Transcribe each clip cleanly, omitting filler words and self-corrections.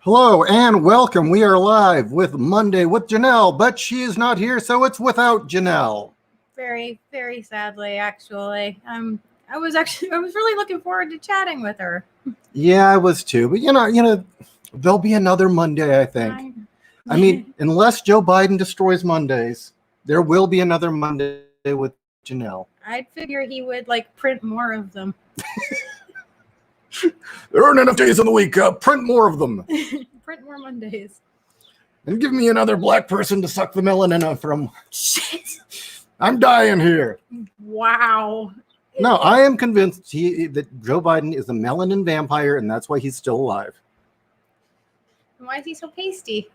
Hello and welcome. We are live with Monday with Ginell, but she is not here, so it's without Ginell. Very, very sadly, actually. I was really looking forward to chatting with her. Yeah, I was too, but you know, there'll be another Monday, I think. I mean, unless Joe Biden destroys Mondays, there will be another Monday with Ginell. I'd figure he would print more of them. There aren't enough days in the week. Print more of them. Print more Mondays. And give me another black person to suck the melanin from. Shit. I'm dying here. Wow. No, I am convinced that Joe Biden is a melanin vampire, and that's why he's still alive. Why is he so pasty?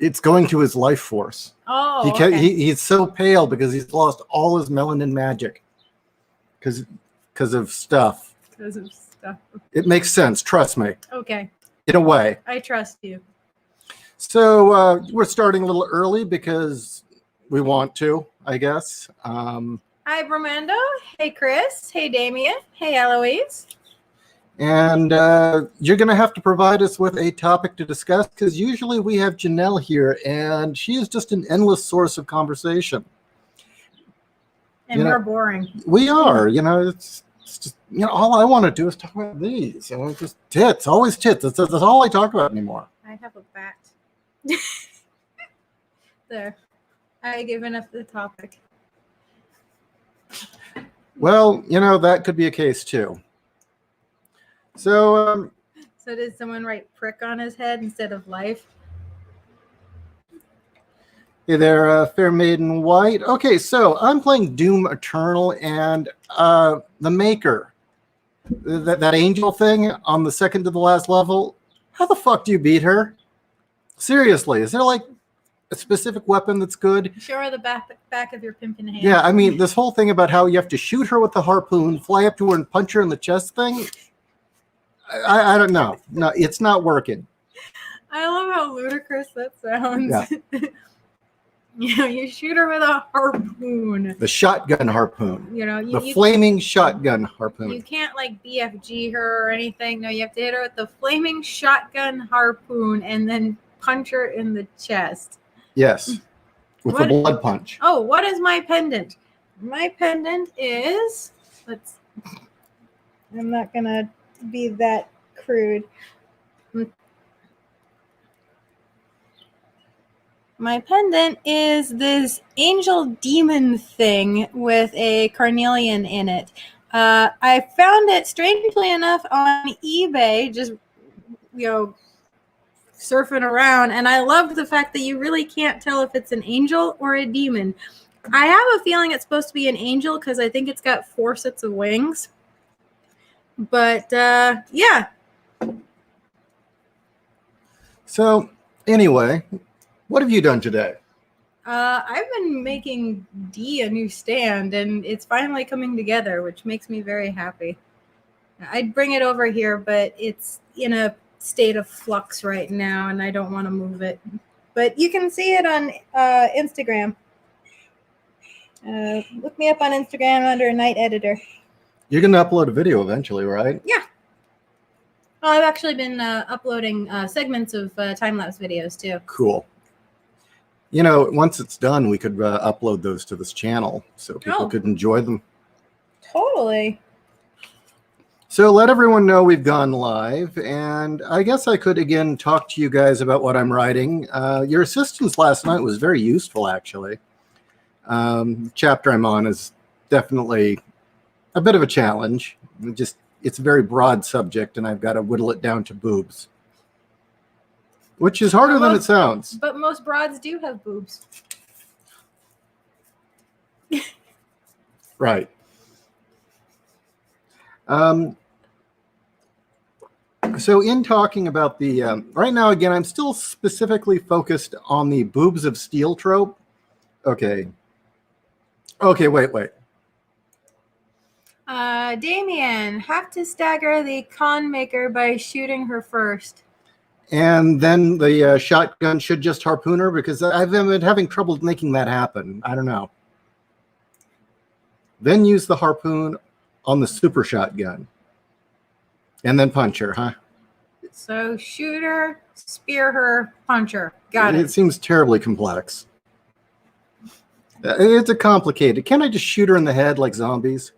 It's going to his life force. Oh, he's so pale because he's lost all his melanin magic. Because of stuff. Because of stuff. It makes sense. Trust me. Okay. In a way. I trust you. So we're starting a little early because we want to, I guess. Hi, Bromando. Hey, Chris. Hey, Damien. Hey, Eloise. And you're going to have to provide us with a topic to discuss because usually we have Ginell here, and she is just an endless source of conversation. And we're boring. We are. It's just, all I want to do is talk about these. Just tits. Always tits. That's all I talk about anymore. I have a bat. There. I given up the topic. Well, that could be a case too. So did someone write prick on his head instead of life? Hey there, Fair Maiden White. Okay, so I'm playing Doom Eternal, and the Maker, that angel thing on the second to the last level, how the fuck do you beat her? Seriously, is there a specific weapon that's good? Show her the back of your pimpin' hand. Yeah, I mean, this whole thing about how you have to shoot her with the harpoon, fly up to her and punch her in the chest thing, I don't know. No, it's not working. I love how ludicrous that sounds. Yeah. You shoot her with a harpoon. The shotgun harpoon. The flaming shotgun harpoon. You can't BFG her or anything. No, you have to hit her with the flaming shotgun harpoon and then punch her in the chest. Yes. With the blood punch. Oh, what is my pendant? My pendant is... I'm not going to be that crude. My pendant is this angel demon thing with a carnelian in it. I found it, strangely enough, on eBay, just, surfing around, and I love the fact that you really can't tell if it's an angel or a demon. I have a feeling it's supposed to be an angel because I think it's got 4 sets of wings. But, yeah. So, anyway... What have you done today? I've been making D a new stand, and it's finally coming together, which makes me very happy. I'd bring it over here, but it's in a state of flux right now, and I don't want to move it. But you can see it on Instagram. Look me up on Instagram under Night Editor. You're going to upload a video eventually, right? Yeah. Well, I've actually been uploading segments of time-lapse videos, too. Cool. Once it's done, we could upload those to this channel so people could enjoy them. Totally. So let everyone know we've gone live, and I guess I could again talk to you guys about what I'm writing. Your assistance last night was very useful, actually. Chapter I'm on is definitely a bit of a challenge. It's a very broad subject, and I've got to whittle it down to boobs. Which is harder than it sounds. But most broads do have boobs. Right. So in talking about the... right now, again, I'm still specifically focused on the boobs of steel trope. Okay. Okay, wait. Damien, have to stagger the con maker by shooting her first. And then the shotgun should just harpoon her because I've been having trouble making that happen. I don't know. Then use the harpoon on the super shotgun. And then punch her, huh? So shoot her, spear her, punch her. Got It it. seems terribly complex. It's a complicated. Can't I just shoot her in the head like zombies?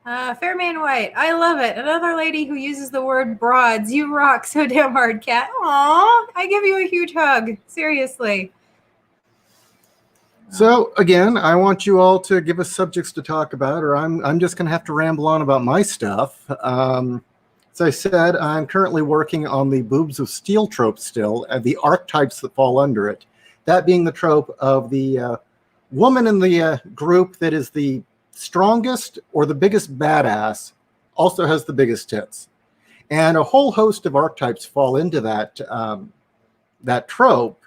Fairman White, I love it. Another lady who uses the word broads. You rock so damn hard, Cat. Aw, I give you a huge hug. Seriously. So again, I want you all to give us subjects to talk about, or I'm just going to have to ramble on about my stuff. As I said, I'm currently working on the Boobs of Steel trope still, and the archetypes that fall under it. That being the trope of the woman in the group that is the strongest or the biggest badass, also has the biggest tits. And a whole host of archetypes fall into that trope.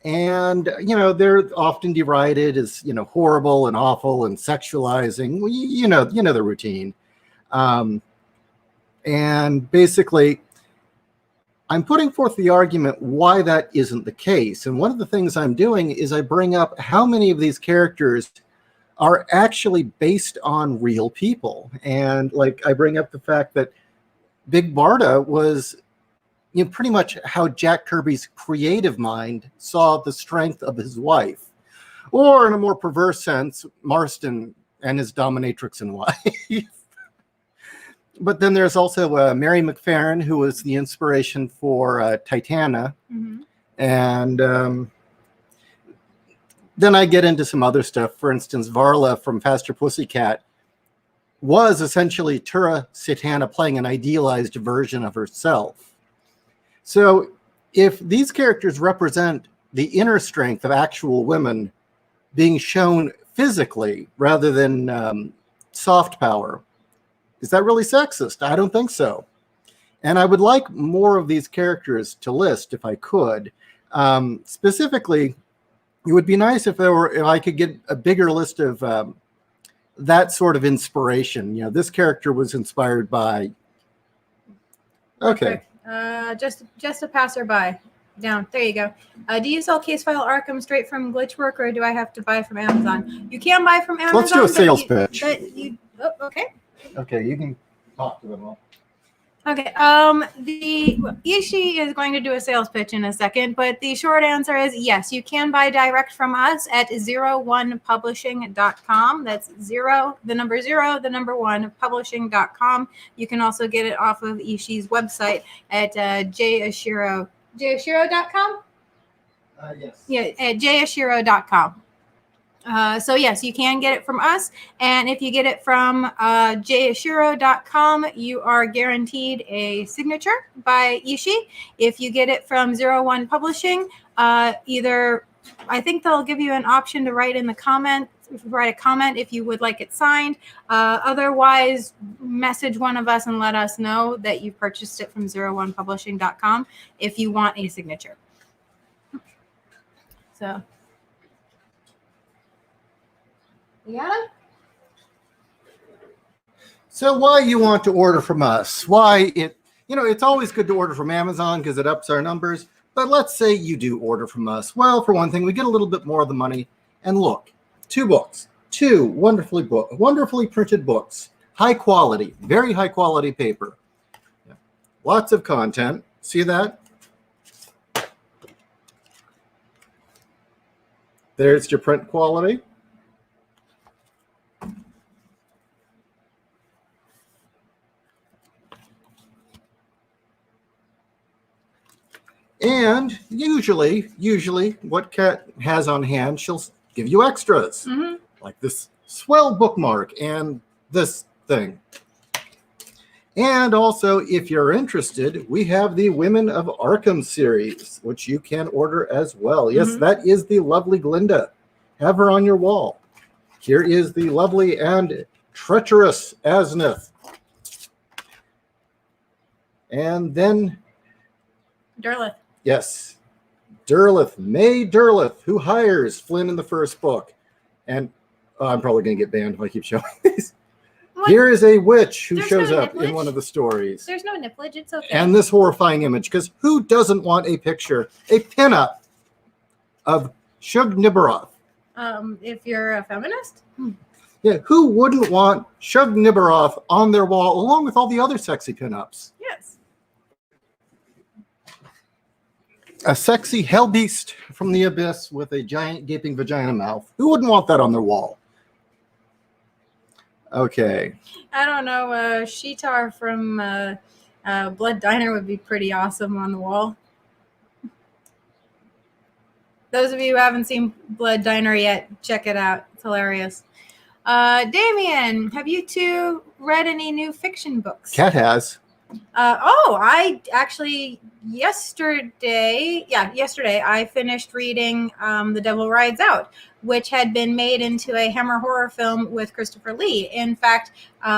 And, they're often derided as, horrible and awful and sexualizing. Well, you know the routine. And basically, I'm putting forth the argument why that isn't the case. And one of the things I'm doing is I bring up how many of these characters are actually based on real people. And I bring up the fact that Big Barda was pretty much how Jack Kirby's creative mind saw the strength of his wife. Or in a more perverse sense, Marston and his dominatrix and wife. But then there's also Mary McFerrin, who was the inspiration for Titania. Mm-hmm. And then I get into some other stuff. For instance, Varla from Faster Pussycat was essentially Tura Satana playing an idealized version of herself. So if these characters represent the inner strength of actual women being shown physically rather than soft power, is that really sexist? I don't think so. And I would like more of these characters to list if I could. Specifically, it would be nice if I could get a bigger list of that sort of inspiration. This character was inspired by. Okay. Just a passerby. Down. There you go. Do you sell case file Arkham straight from Glitchwork, or do I have to buy from Amazon? You can buy from Amazon. Let's do a sales pitch. Okay. Okay, you can talk to them all. Okay. The Ishi is going to do a sales pitch in a second, but the short answer is yes, you can buy direct from us at 01publishing.com. That's 0, the number 0, the number 1, publishing.com. You can also get it off of Ishi's website at J.Ishiro. J.Ishiro.com? Yes. Yeah, at J.Ishiro.com. So yes, you can get it from us, and if you get it from J.Ishiro.com, you are guaranteed a signature by Ishi. If you get it from 01 Publishing, either I think they'll give you an option to write in the comment. Write a comment if you would like it signed. Otherwise, message one of us and let us know that you purchased it from 01publishing.com if you want a signature. So. Yeah. So why you want to order from us? Why it's always good to order from Amazon because it ups our numbers. But let's say you do order from us. Well, for one thing, we get a little bit more of the money. And look, 2 books, 2 wonderfully printed books, high quality, very high quality paper, lots of content. See that? There's your print quality. And usually what Kat has on hand, she'll give you extras, like this swell bookmark and this thing. And also, if you're interested, we have the Women of Arkham series, which you can order as well. Yes, that is the lovely Glinda. Have her on your wall. Here is the lovely and treacherous Asnith. And then... Derleth. Yes, Derleth, May Derleth, who hires Flynn in the first book. And I'm probably going to get banned if I keep showing these. What? Here is a witch who shows up in one of the stories. There's no nipplage, it's okay. And this horrifying image, because who doesn't want a picture, a pinup of Shug Nibiroth? If you're a feminist? Yeah, who wouldn't want Shug Nibiroth on their wall along with all the other sexy pinups? Yes. A sexy hell beast from the abyss with a giant gaping vagina mouth. Who wouldn't want that on their wall? Okay. I don't know. Sheetar from Blood Diner would be pretty awesome on the wall. Those of you who haven't seen Blood Diner yet, check it out. It's hilarious. Damien, have you two read any new fiction books? Cat has. I actually yesterday I finished reading The Devil Rides Out, which had been made into a Hammer horror film with Christopher Lee. In fact,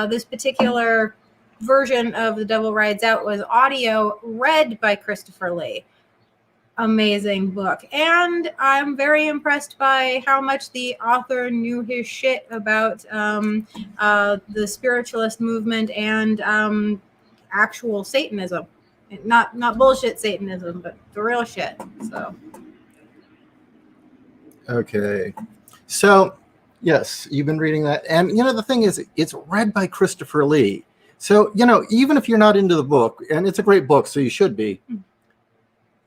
this particular version of The Devil Rides Out was audio read by Christopher Lee. Amazing book, and I'm very impressed by how much the author knew his shit about the spiritualist movement and actual Satanism, not bullshit Satanism, but the real shit. So, okay, so yes, you've been reading that, and the thing is, it's read by Christopher Lee. So even if you're not into the book, and it's a great book, so you should be.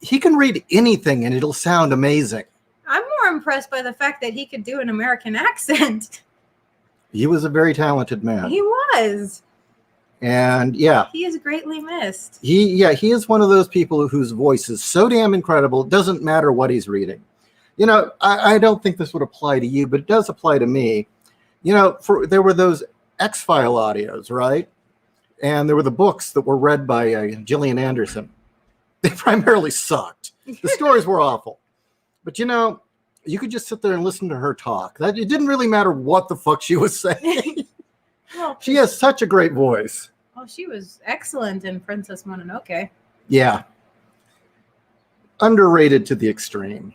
He can read anything and it'll sound amazing. I'm more impressed by the fact that he could do an American accent. He was a very talented man. He was. And yeah. He is greatly missed. He is one of those people whose voice is so damn incredible, it doesn't matter what he's reading. I don't think this would apply to you, but it does apply to me. There were those X-File audios, right? And there were the books that were read by Gillian Anderson. They primarily sucked. The stories were awful. But you could just sit there and listen to her talk. It didn't really matter what the fuck she was saying. Well, she has such a great voice. Oh, she was excellent in Princess Mononoke. Yeah. Underrated to the extreme.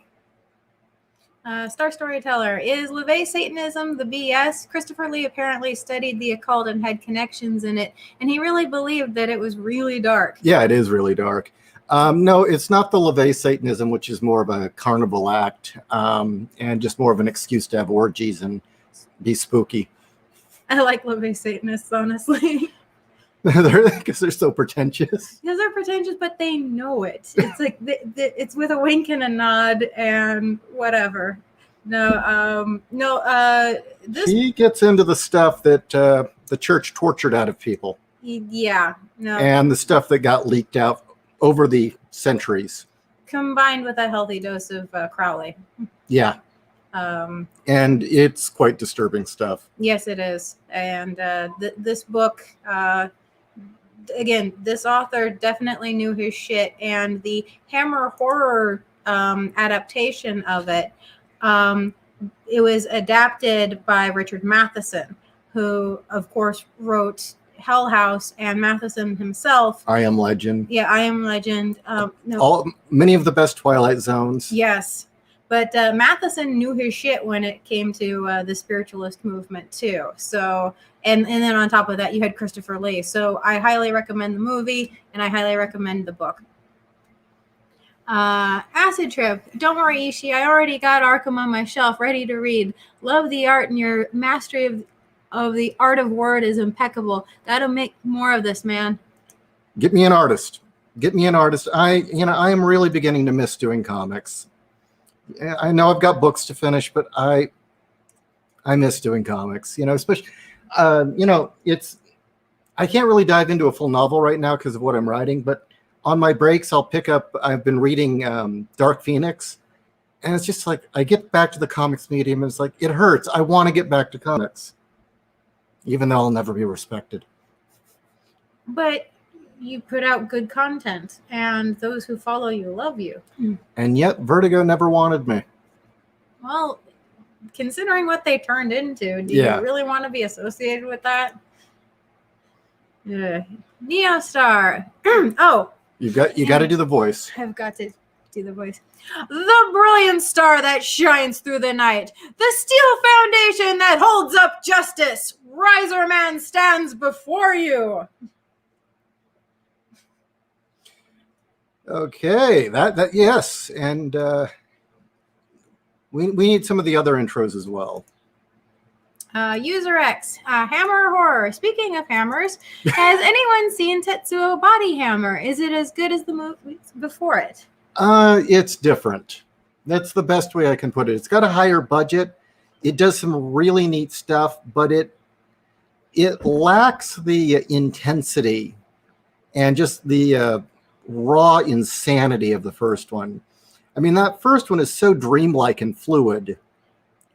Star Storyteller. Is LaVey Satanism the BS? Christopher Lee apparently studied the occult and had connections in it, and he really believed that it was really dark. Yeah, it is really dark. No, it's not the LaVey Satanism, which is more of a carnival act and just more of an excuse to have orgies and be spooky. I like LaVey Satanists, honestly. Because they're so pretentious. Because they're pretentious, but they know it. It's like it's with a wink and a nod and whatever. He gets into the stuff that the church tortured out of people. Yeah, no. And the stuff that got leaked out over the centuries. Combined with a healthy dose of Crowley. Yeah. And it's quite disturbing stuff. Yes, it is. And this book, again, this author definitely knew his shit. And the Hammer horror adaptation of it, it was adapted by Richard Matheson, who, of course, wrote Hell House, and Matheson himself. I Am Legend. Yeah, I Am Legend. Many of the best Twilight Zones. Yes. But Matheson knew his shit when it came to the spiritualist movement, too. So, and then on top of that, you had Christopher Lee. So I highly recommend the movie, and I highly recommend the book. Acid Trip. Don't worry, Ishii. I already got Arkham on my shelf, ready to read. Love the art, and your mastery of the art of word is impeccable. Gotta make more of this, man. Get me an artist. I am really beginning to miss doing comics. I know I've got books to finish, but I miss doing comics. Especially, it's. I can't really dive into a full novel right now because of what I'm writing. But on my breaks, I'll pick up. I've been reading Dark Phoenix, and it's just like I get back to the comics medium, and it's like it hurts. I want to get back to comics, even though I'll never be respected. But you put out good content, and those who follow you love you. And yet Vertigo never wanted me. Well, considering what they turned into, do you really want to be associated with that? Neostar. Oh. You got to do the voice. I've got to do the voice. The brilliant star that shines through the night. The steel foundation that holds up justice. Riser Man stands before you. Okay, that yes, and we need some of the other intros as well. User X, hammer horror. Speaking of hammers, has anyone seen Tetsuo Body Hammer? Is it as good as the movies before it? It's different. That's the best way I can put it. It's got a higher budget. It does some really neat stuff, but it lacks the intensity and just the raw insanity of the first one. I mean, that first one is so dreamlike and fluid.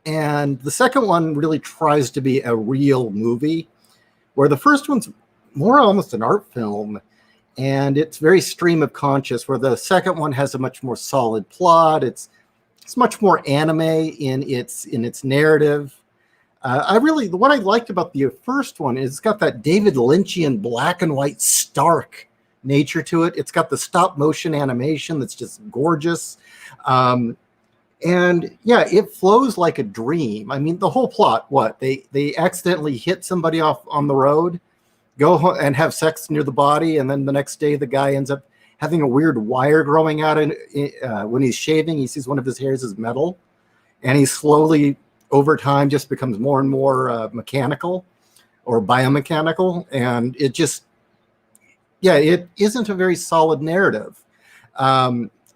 And the second one really tries to be a real movie, where the first one's more almost an art film, and it's very stream of conscious, where the second one has a much more solid plot. It's much more anime in its narrative. What I liked about the first one is it's got that David Lynchian black and white stark nature to it. It's got the stop motion animation that's just gorgeous. And yeah, it flows like a dream. I mean, the whole plot, they accidentally hit somebody off on the road, go home and have sex near the body, and then the next day the guy ends up having a weird wire growing out when he's shaving. He sees one of his hairs is metal, and he slowly over time just becomes more and more mechanical or biomechanical, and it isn't a very solid narrative.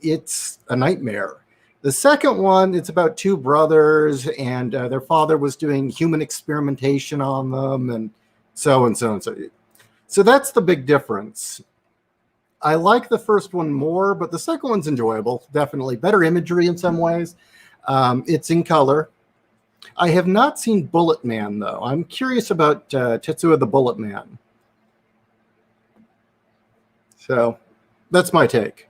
It's a nightmare. The second one, it's about two brothers, and their father was doing human experimentation on them, and so and so and so. So that's the big difference. I like the first one more, but the second one's enjoyable, definitely. Better imagery in some ways. It's in color. I have not seen Bullet Man, though. I'm curious about Tetsuo the Bullet Man. So that's my take.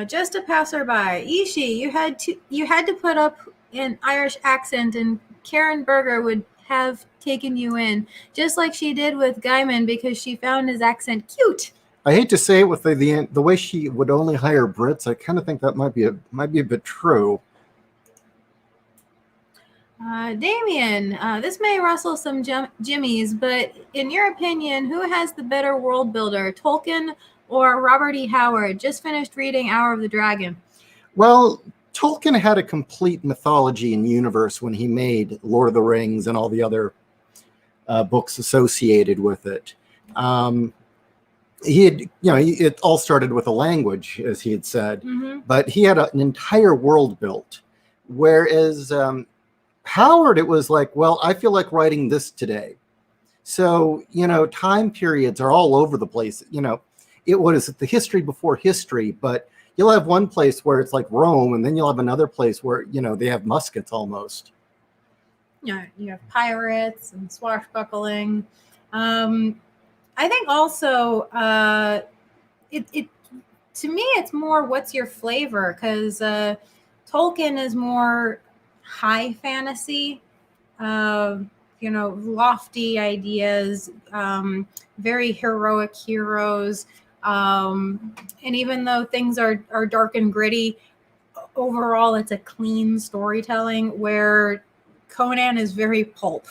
Just a passerby. Ishi, you had to put up an Irish accent, and Karen Berger would have taken you in, just like she did with Gaiman, because she found his accent cute. I hate to say it, with the way she would only hire Brits, I kind of think that might be a bit true. Damien, this may rustle some jimmies, but in your opinion, who has the better world builder, Tolkien or Robert E. Howard? Just finished reading Hour of the Dragon. Well, Tolkien had a complete mythology and universe when he made Lord of the Rings and all the other books associated with it. It all started with a language, as he had said, but he had an entire world built. Whereas Howard, it was like, well, I feel like writing this today. So, time periods are all over the place. It was the history before history, but you'll have one place where it's like Rome, and then you'll have another place where, they have muskets almost. Yeah, you have pirates and swashbuckling. I think also, it to me, it's more what's your flavor, because Tolkien is more high fantasy, lofty ideas, very heroic heroes. And even though things are dark and gritty, overall it's a clean storytelling, where Conan is very pulp,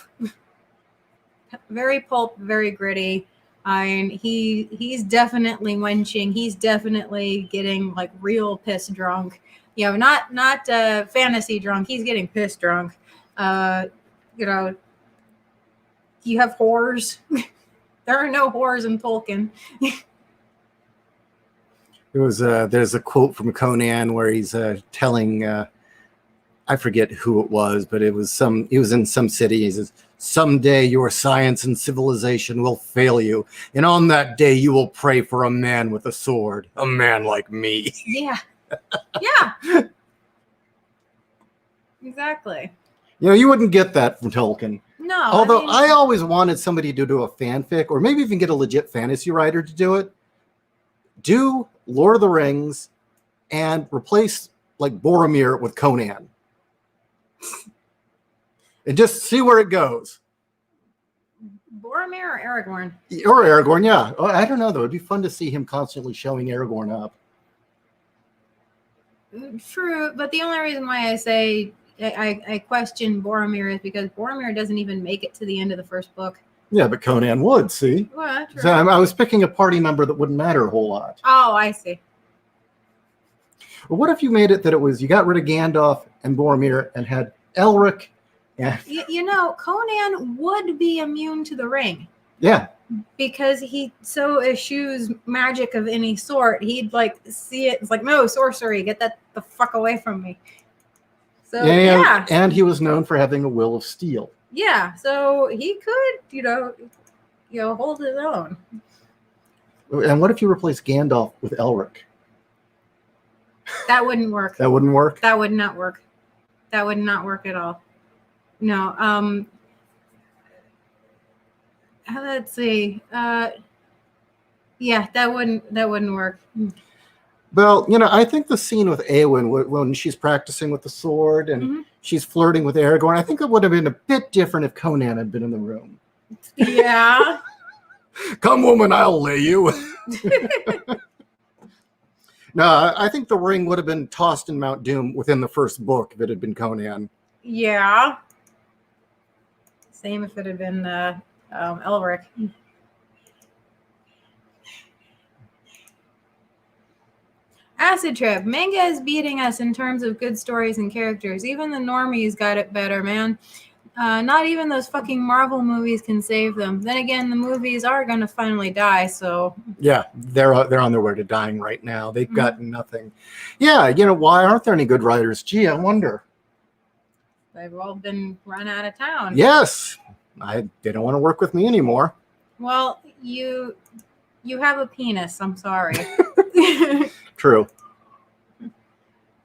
very gritty. And he's definitely wenching. He's definitely getting like real piss drunk. Not fantasy drunk. He's getting piss drunk. You have whores. There are no whores in Tolkien. There's a quote from Conan where he's telling, I forget who it was, but he was in some city. He says, "Someday your science and civilization will fail you, and on that day you will pray for a man with a sword, a man like me." Yeah. Exactly. You wouldn't get that from Tolkien. No. Although I always wanted somebody to do a fanfic, or maybe even get a legit fantasy writer to do it. Do Lord of the Rings and replace like Boromir with Conan. And just see where it goes. Boromir or Aragorn? Or Aragorn, yeah. I don't know, though. It'd be fun to see him constantly showing Aragorn up. True, but the only reason why I say I question Boromir is because Boromir doesn't even make it to the end of the first book. Yeah, but Conan would, see? Well, so I was picking a party member that wouldn't matter a whole lot. Oh, I see. Well, what if you made it that it was you got rid of Gandalf and Boromir and had Elric and Conan would be immune to the ring. Yeah. Because he so eschews magic of any sort. He'd like see it. It's like, no, sorcery. Get that the fuck away from me. So yeah. And he was known for having a will of steel. Yeah. So he could, hold his own. And what if you replace Gandalf with Elric? That wouldn't work. That wouldn't work? That would not work. That would not work at all. No. Let's see. Yeah, that wouldn't work. Well, I think the scene with Eowyn when she's practicing with the sword and she's flirting with Aragorn, I think it would have been a bit different if Conan had been in the room. Yeah. Come, woman, I'll lay you. No, I think the ring would have been tossed in Mount Doom within the first book if it had been Conan. Yeah. Same if it had been Elric. Acid Trip. Manga is beating us in terms of good stories and characters. Even the normies got it better, man. Not even those fucking Marvel movies can save them. Then again, the movies are going to finally die, so... Yeah, they're on their way to dying right now. They've got nothing. Yeah, why aren't there any good writers? Gee, I wonder. They've all been run out of town. Yes. They don't want to work with me anymore. Well, you have a penis. I'm sorry. True.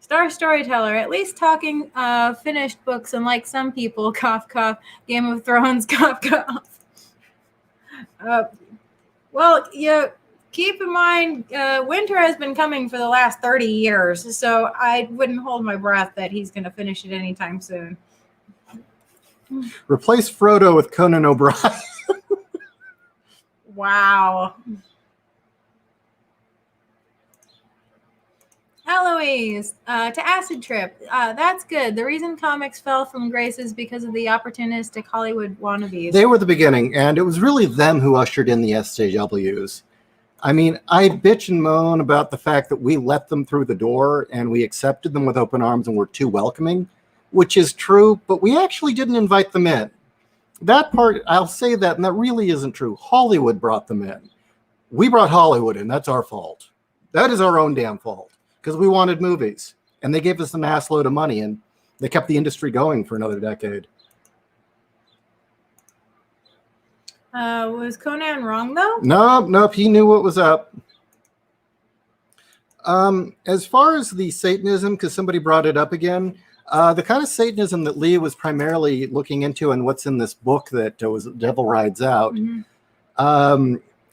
Star Storyteller, at least talking finished books, unlike some people, cough, cough, Game of Thrones, cough, cough. Well, keep in mind, winter has been coming for the last 30 years, so I wouldn't hold my breath that he's going to finish it anytime soon. Replace Frodo with Conan O'Brien. Wow. Eloise, to Acid Trip. That's good. The reason comics fell from grace is because of the opportunistic Hollywood wannabes. They were the beginning, and it was really them who ushered in the SJWs. I mean, I bitch and moan about the fact that we let them through the door and we accepted them with open arms and were too welcoming, which is true, but we actually didn't invite them in. That part, I'll say that, and that really isn't true. Hollywood brought them in. We brought Hollywood in. That's our fault. That is our own damn fault. Because we wanted movies, and they gave us an ass load of money, and they kept the industry going for another decade. Was Conan wrong, though? Nope, he knew what was up. As far as the Satanism, because somebody brought it up again, the kind of Satanism that Leah was primarily looking into and what's in this book that was Devil Rides Out,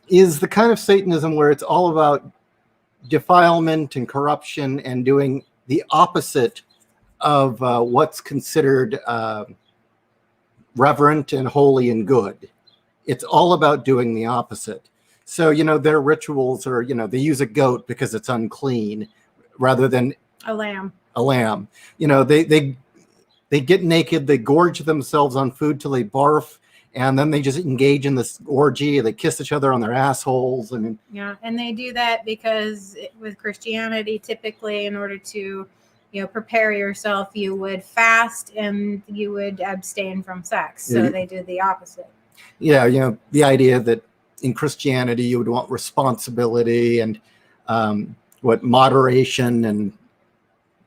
is the kind of Satanism where it's all about defilement and corruption and doing the opposite of what's considered reverent and holy and good. It's all about doing the opposite. So, their rituals are, they use a goat because it's unclean rather than a lamb. They get naked, they gorge themselves on food till they barf, and then they just engage in this orgy. They kiss each other on their assholes. And they do that because with Christianity, typically in order to, prepare yourself, you would fast and you would abstain from sex. So they do the opposite. Yeah, the idea that in Christianity you would want responsibility and moderation and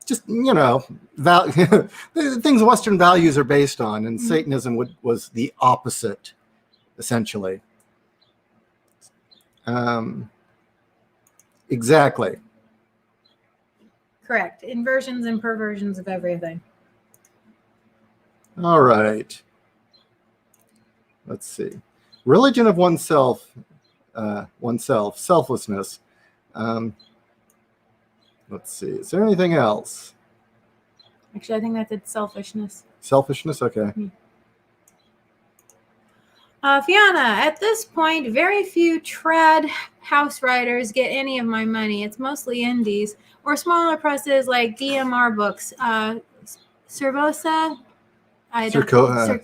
just, the things Western values are based on, and Satanism was the opposite, essentially. Exactly. Correct. Inversions and perversions of everything. All right. Let's see. Religion of oneself, selflessness. Let's see. Is there anything else? Actually, I think that did selfishness. Selfishness? Okay. Fiona, at this point, very few trad house writers get any of my money. It's mostly indies or smaller presses like DMR Books. Cervosa? Sursofa?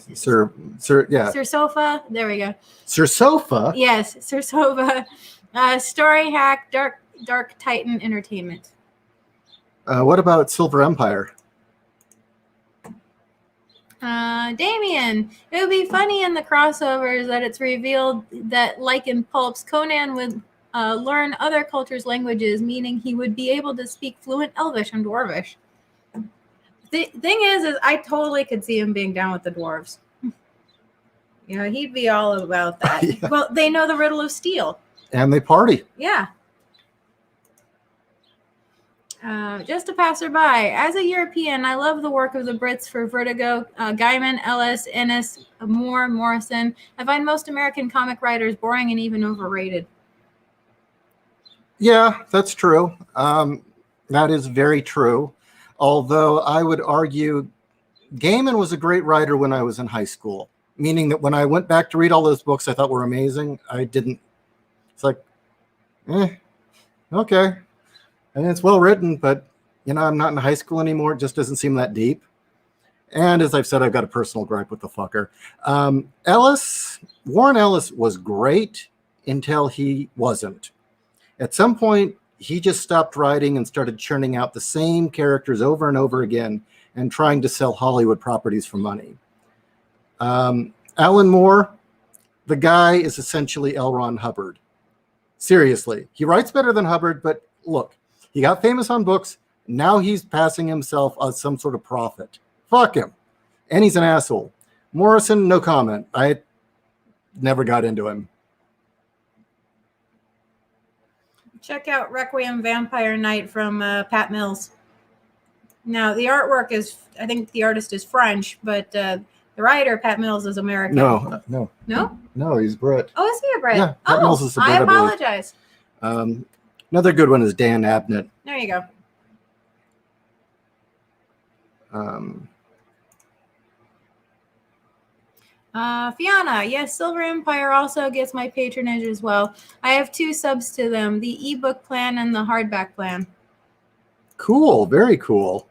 There we go. Sursofa? Yes, Sursova. Story Hack, Dark Titan Entertainment. What about Silver Empire? Damien, it would be funny in the crossovers that it's revealed that, like in Pulps, Conan would learn other cultures' languages, meaning he would be able to speak fluent Elvish and Dwarvish. The thing is I totally could see him being down with the dwarves. You know, he'd be all about that. Yeah. Well, they know the riddle of steel. And they party. Yeah. Just a passerby. As a European, I love the work of the Brits for Vertigo, Gaiman, Ellis, Ennis, Moore, Morrison. I find most American comic writers boring and even overrated. Yeah, that's true. That is very true. Although I would argue Gaiman was a great writer when I was in high school, meaning that when I went back to read all those books I thought were amazing, I didn't. It's like, okay. And it's well written, but, you know, I'm not in high school anymore. It just doesn't seem that deep. And as I've said, I've got a personal gripe with the fucker. Warren Ellis was great until he wasn't. At some point, he just stopped writing and started churning out the same characters over and over again and trying to sell Hollywood properties for money. Alan Moore, the guy is essentially L. Ron Hubbard. Seriously, he writes better than Hubbard, but look, he got famous on books. Now he's passing himself as some sort of prophet. Fuck him. And he's an asshole. Morrison, no comment. I never got into him. Check out Requiem Vampire Night from Pat Mills. Now, the artwork is, I think the artist is French, but the writer, Pat Mills, is American. No, he's Brit. Oh, is he a Brit? Yeah, Pat Mills is a Brit, I I believe. apologize. Another good one is Dan Abnett. There you go. Fiona, yes, Silver Empire also gets my patronage as well. I have 2 subs to them, the ebook plan and the hardback plan. Cool, very cool.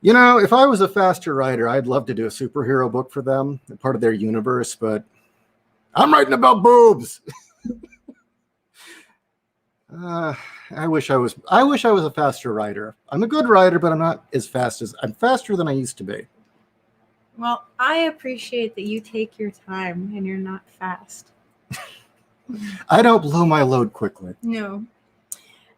You know, if I was a faster writer, I'd love to do a superhero book for them, part of their universe, but I'm writing about boobs. I wish I was a faster writer. I'm a good writer, but I'm faster than I used to be. Well, I appreciate that you take your time and you're not fast. I don't blow my load quickly. No.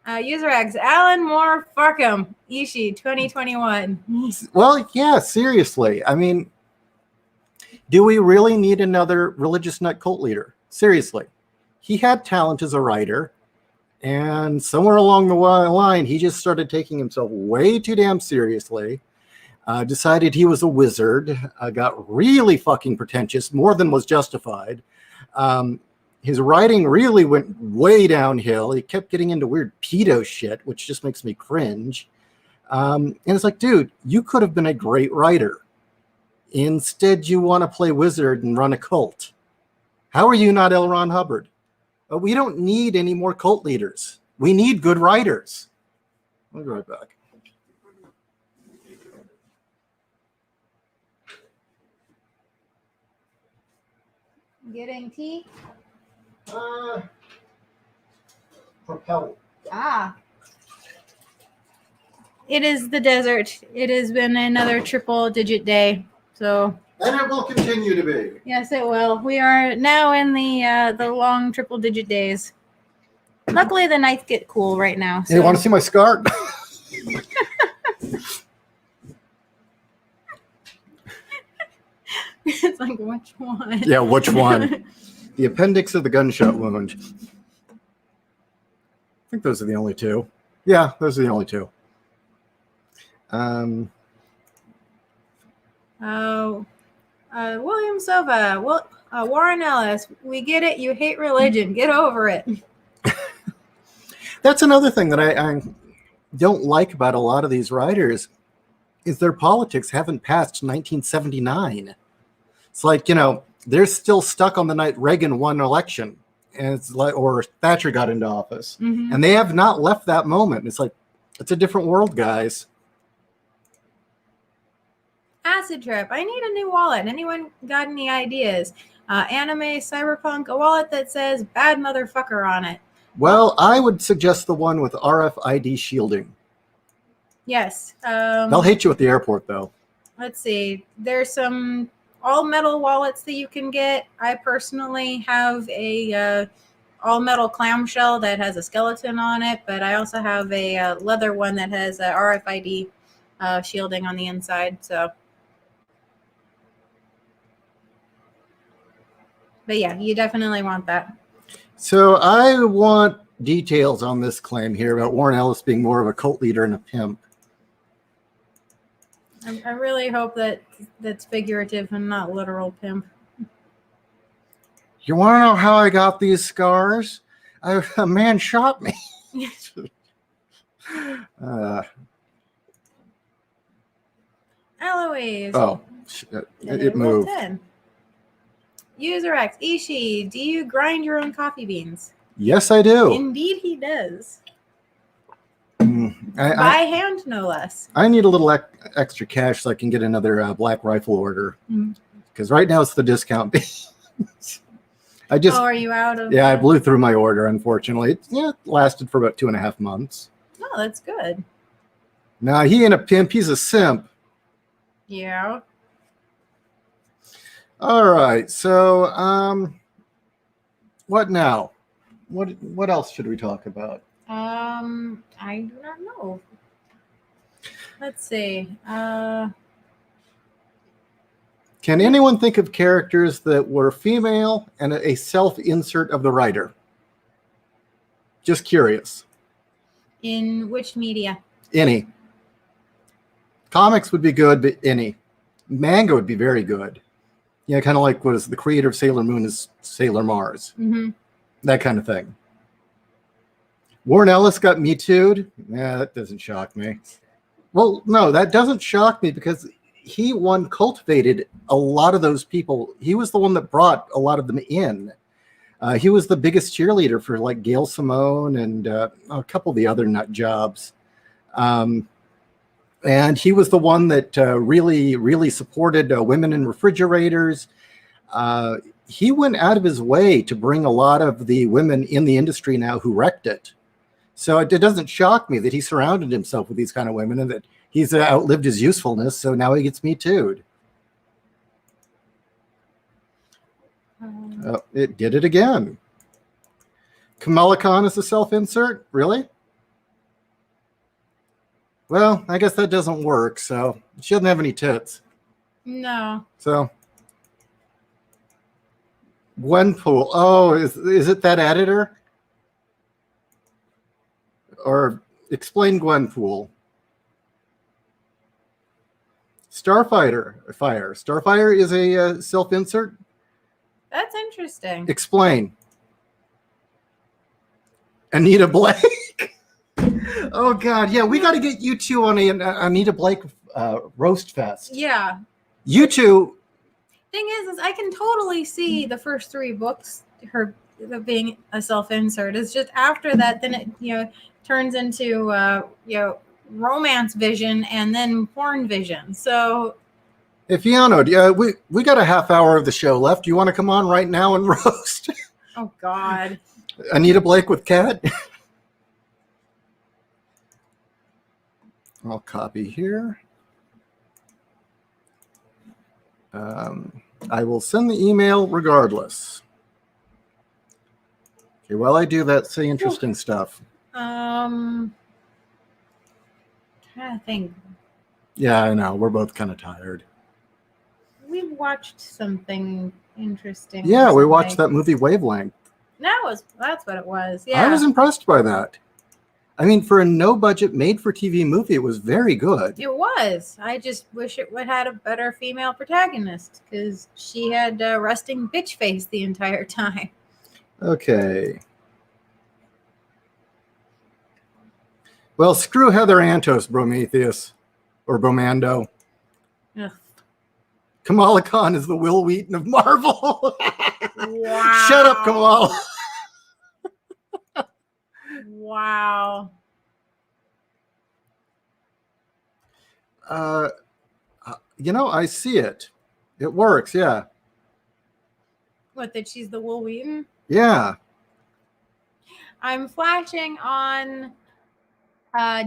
User X, Alan Moore, fuck him. Ishii, 2021. Well, yeah, seriously. I mean, do we really need another religious nut cult leader? Seriously. He had talent as a writer, and somewhere along the line, he just started taking himself way too damn seriously. Decided he was a wizard, got really fucking pretentious, more than was justified. His writing really went way downhill. He kept getting into weird pedo shit, which just makes me cringe. And it's like, dude, you could have been a great writer. Instead, you want to play wizard and run a cult. How are you not L. Ron Hubbard? We don't need any more cult leaders. We need good writers. I'll be right back. Getting tea? Propel. It is the desert. It has been another triple-digit day. So. And it will continue to be. Yes, it will. We are now in the long triple-digit days. Luckily, the nights get cool right now. So. Hey, you want to see my scar? It's like, which one? Yeah, which one? The appendix of the gunshot wound. I think those are the only 2. Yeah, those are the only 2. William Silva, Warren Ellis, we get it. You hate religion. Get over it. That's another thing that I don't like about a lot of these writers is their politics haven't passed 1979. It's like, you know, they're still stuck on the night Reagan won election, and it's like, or Thatcher got into office, and they have not left that moment. It's like, it's a different world, guys. Acid Trip, I need a new wallet. Anyone got any ideas? Anime, cyberpunk, a wallet that says bad motherfucker on it. Well, I would suggest the one with RFID shielding. Yes. They'll hate you at the airport, though. Let's see. There's some all metal wallets that you can get. I personally have a all metal clamshell that has a skeleton on it, but I also have a leather one that has a RFID shielding on the inside. So, but yeah, you definitely want that. So I want details on this claim here about Warren Ellis being more of a cult leader and a pimp. I really hope that that's figurative and not literal pimp. You want to know how I got these scars? A man shot me. Eloise. Oh, it moved. 10. User X, Ishi, do you grind your own coffee beans? Yes, I do. Indeed, he does. By hand, no less. I need a little extra cash so I can get another Black Rifle order. Because right now it's the discount. Are you out of? Yeah, I blew through my order, unfortunately. It lasted for about 2.5 months. Oh, that's good. Nah, he ain't a pimp. He's a simp. Yeah. All right. So, what now? What else should we talk about? I do not know. Let's see. Can anyone think of characters that were female and a self-insert of the writer? Just curious. In which media? Any. Comics would be good, but any. Manga would be very good. Yeah, kind of like what is the creator of Sailor Moon is Sailor Mars. Mm-hmm. That kind of thing. Warren Ellis got Me Too'd. Yeah, that doesn't shock me. Well, no, that doesn't shock me because he cultivated a lot of those people. He was the one that brought a lot of them in. He was the biggest cheerleader for like Gail Simone and a couple of the other nut jobs. And he was the one that really, really supported women in refrigerators. He went out of his way to bring a lot of the women in the industry now who wrecked it. So it doesn't shock me that he surrounded himself with these kind of women and that he's outlived his usefulness. So now he gets Me Too'd. It did it again. Kamala Khan is a self-insert? Really? Well, I guess that doesn't work. So she doesn't have any tits. No. So Gwenpool. Oh, is it that editor? Or explain Gwenpool. Starfire is a self-insert? That's interesting. Explain. Anita Blake? Oh, God. Yeah, we got to get you two on an Anita Blake roast fest. Yeah. You two. Thing is I can totally see the first 3 books, her being a self-insert. It's just after that, then it, turns into, romance vision and then porn vision. So Hey, Fiona, we got a half hour of the show left. Do you want to come on right now and roast? Oh, God. Anita Blake with Cat? I'll copy here. I will send the email regardless. Okay, while I do that, say interesting stuff. Trying to think. Yeah, I know. We're both kind of tired. We watched something interesting. Yeah, we watched that movie Wavelength. That's what it was. Yeah. I was impressed by that. I mean, for a no-budget made-for-TV movie, it was very good. It was. I just wish it would had a better female protagonist because she had resting bitch face the entire time. Okay. Well, screw Heather Antos, Prometheus, or Bromando. Ugh. Kamala Khan is the Will Wheaton of Marvel. Wow. Shut up, Kamala. Wow. I see it. It works, yeah. What, that she's the Will Wheaton? Yeah. I'm flashing on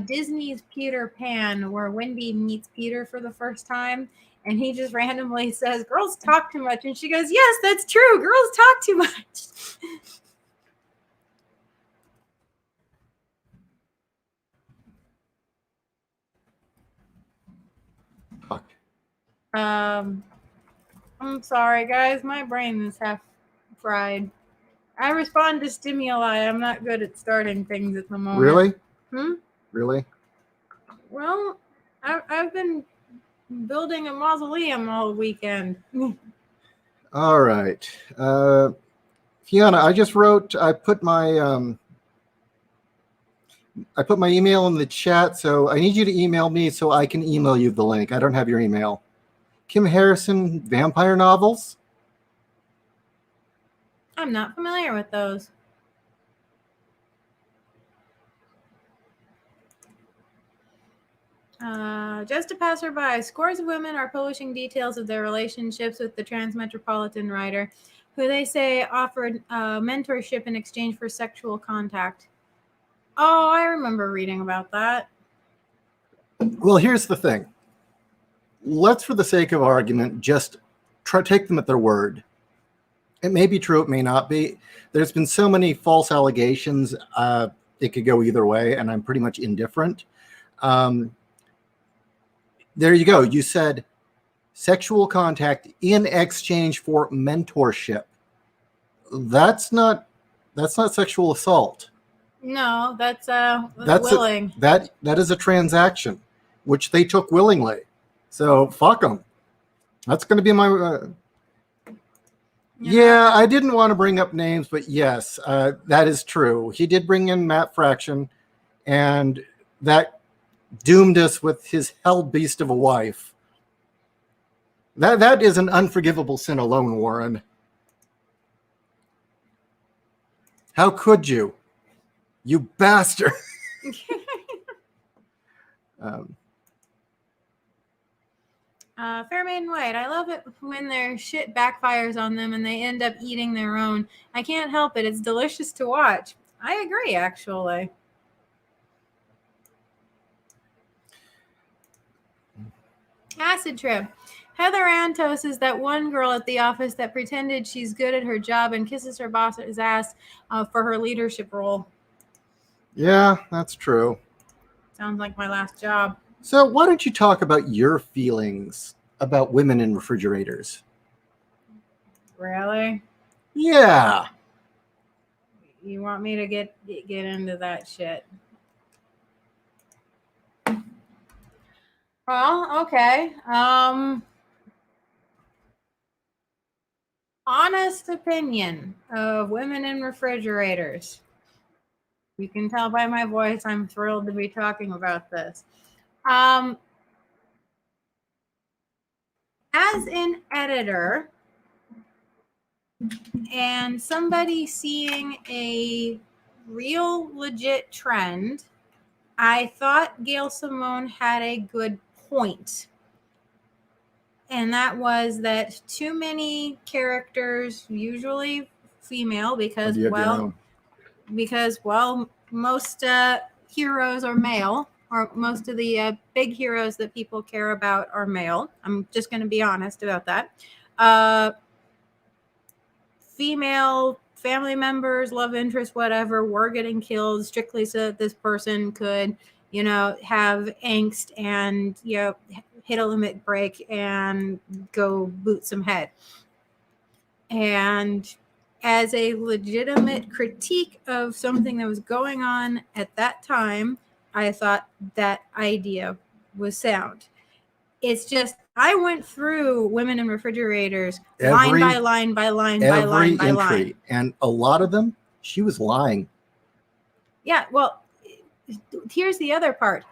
Disney's Peter Pan, where Wendy meets Peter for the first time, and he just randomly says, "Girls talk too much," and she goes, "Yes, that's true. Girls talk too much." Fuck. I'm sorry, guys. My brain is half fried. I respond to stimuli. I'm not good at starting things at the moment. Really? Hmm? Really? Well, I've been building a mausoleum all weekend. All right. Fiona, I just wrote, I put my email in the chat, so I need you to email me so I can email you the link. I don't have your email. Kim Harrison vampire novels? I'm not familiar with those. Just a passerby, scores of women are publishing details of their relationships with the transmetropolitan writer, who they say offered mentorship in exchange for sexual contact. Oh, I remember reading about that. Well, here's the thing. Let's, for the sake of argument, just take them at their word. It may be true, it may not be. There's been so many false allegations, it could go either way, and I'm pretty much indifferent. There you go. You said sexual contact in exchange for mentorship. That's not sexual assault. No, that's That's willing. That is a transaction, which they took willingly. So fuck them. That's going to be my. Yeah, I didn't want to bring up names, but yes, that is true. He did bring in Matt Fraction, and that doomed us with his hell beast of a wife. That is an unforgivable sin alone, Warren. How could you? You bastard. Fair Maiden White, I love it when their shit backfires on them and they end up eating their own. I can't help it. It's delicious to watch. I agree, actually. Acid Trip. Heather Antos is that one girl at the office that pretended she's good at her job and kisses her boss's ass for her leadership role. Yeah, that's true. Sounds like my last job. So why don't you talk about your feelings about women in refrigerators? Really? Yeah. You want me to get into that shit? Well, okay. Honest opinion of women in refrigerators. You can tell by my voice I'm thrilled to be talking about this. As an editor and somebody seeing a real legit trend, I thought Gail Simone had a good point. And that was that too many characters, usually female, because most heroes are male, or most of the big heroes that people care about are male. I'm just going to be honest about that. Female family members, love interest, whatever, were getting killed strictly so that this person could, have angst and, hit a limit break and go boot some head. And as a legitimate critique of something that was going on at that time, I thought that idea was sound. It's just, I went through Women in Refrigerators line by line by line by line by line. And a lot of them, she was lying. Yeah, well, here's the other part.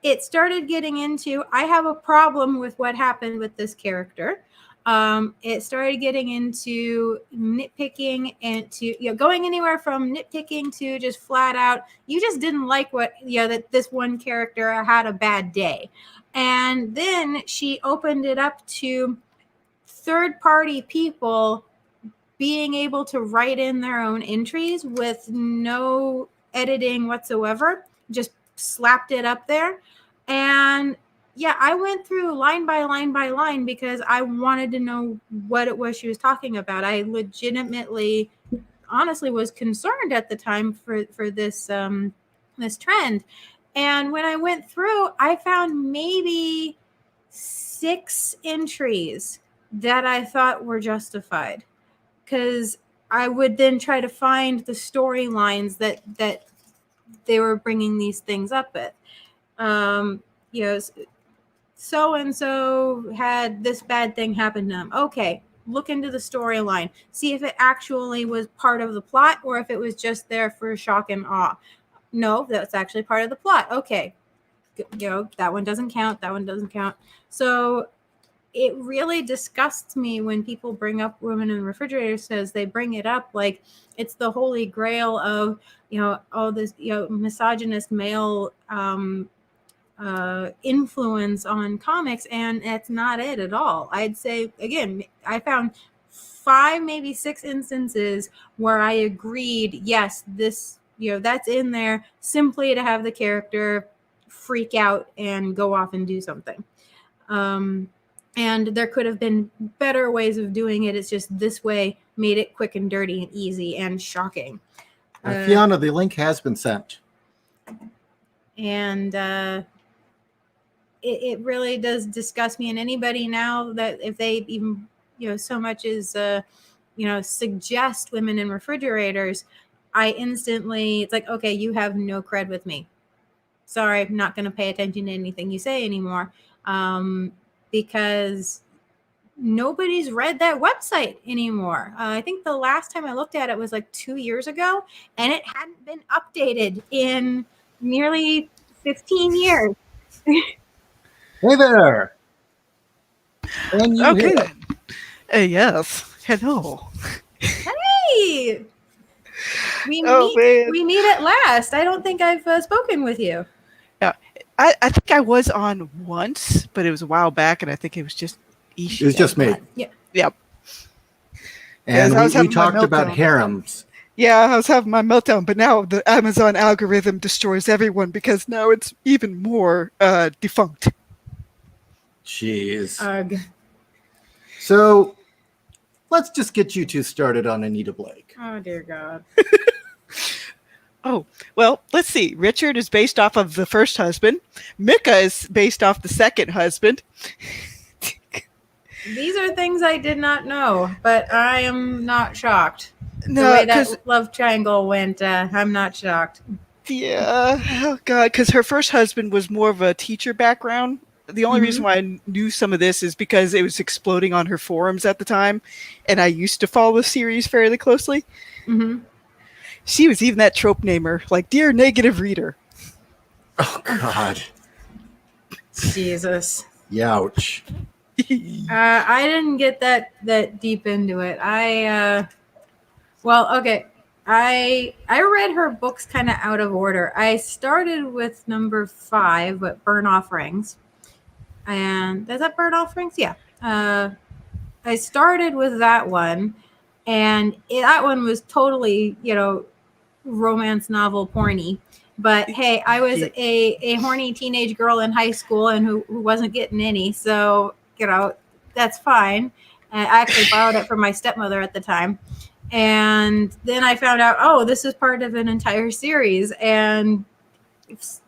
It started getting into, I have a problem with what happened with this character. It started getting into nitpicking and to going anywhere from nitpicking to just flat out, you just didn't like that this one character had a bad day. And then she opened it up to third party people being able to write in their own entries with no editing whatsoever, just slapped it up there. And yeah, I went through line by line by line because I wanted to know what it was she was talking about. I legitimately, honestly, was concerned at the time for this this trend. And when I went through, I found maybe 6 entries that I thought were justified, because I would then try to find the storylines that they were bringing these things up with. You know, so and so had this bad thing happen to them. Okay, look into the storyline, see if it actually was part of the plot or if it was just there for shock and awe. No, that's actually part of the plot. Okay, you know, that one doesn't count. That one doesn't count. So it really disgusts me when people bring up women in refrigerators, because they bring it up like it's the holy grail of, you know, all this, you know, misogynist male influence on comics, and that's not it at all. I'd say, again, I found 5, maybe 6 instances where I agreed, yes, this, you know, that's in there simply to have the character freak out and go off and do something. And there could have been better ways of doing it. It's just this way made it quick and dirty and easy and shocking. Fiona, the link has been sent. And it really does disgust me. And anybody now that if they even, you know, so much as, you know, suggest women in refrigerators, I instantly, it's like, okay, you have no cred with me. Sorry, I'm not going to pay attention to anything you say anymore. Because nobody's read that website anymore. I think the last time I looked at it was like 2 years ago, and it hadn't been updated in nearly 15 years. Hey there. And you Okay here. then. Yes. Hello. Hey, Oh, man. we meet at last. I don't think I've spoken with you. Yeah, I think I was on once, but it was a while back, and I think it was just J.Ishiro. It was just me. Yeah. Yep. And Yes, I was we having my talked about meltdown. harems. Yeah, I was having my meltdown, but now the Amazon algorithm destroys everyone because now it's even more defunct. Jeez. Ugh. So let's just get you two started on Anita Blake. Oh dear God. Oh, well, let's see. Richard is based off of the first husband. Micah is based off the second husband. These are things I did not know, but I am not shocked. The No, way because that love triangle went, I'm not shocked. yeah, oh god, because her first husband was more of a teacher background. The only reason why I knew some of this is because it was exploding on her forums at the time, and I used to follow the series fairly closely. Mm-hmm. She was even that trope namer, like "Dear Negative Reader." Oh, God. Jesus. Youch. I didn't get that deep into it. Well, okay. I read her books kind of out of order. I started with number 5, but Burn Offerings. And is that Burn Offerings? Yeah. I started with that one, and that one was totally, you know, romance novel porny. But hey, I was a horny teenage girl in high school and who wasn't getting any, so you know that's fine. And I actually borrowed it from my stepmother at the time, and then I found out, oh, this is part of an entire series, and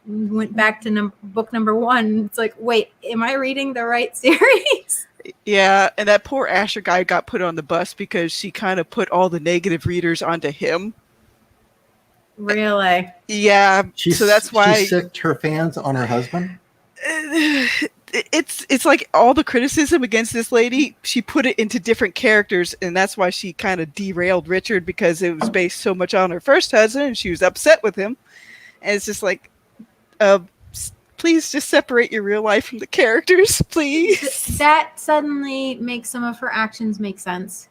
went back to book number 1. It's like, wait, am I reading the right series? Yeah, and that poor Asher guy got put on the bus because she kind of put all the negative readers onto him. Really? Yeah, so that's why she sicked her fans on her husband. It's like all the criticism against this lady, she put it into different characters, and that's why she kind of derailed Richard, because it was based so much on her first husband and she was upset with him. And it's just like, please just separate your real life from the characters, please. That suddenly makes some of her actions make sense.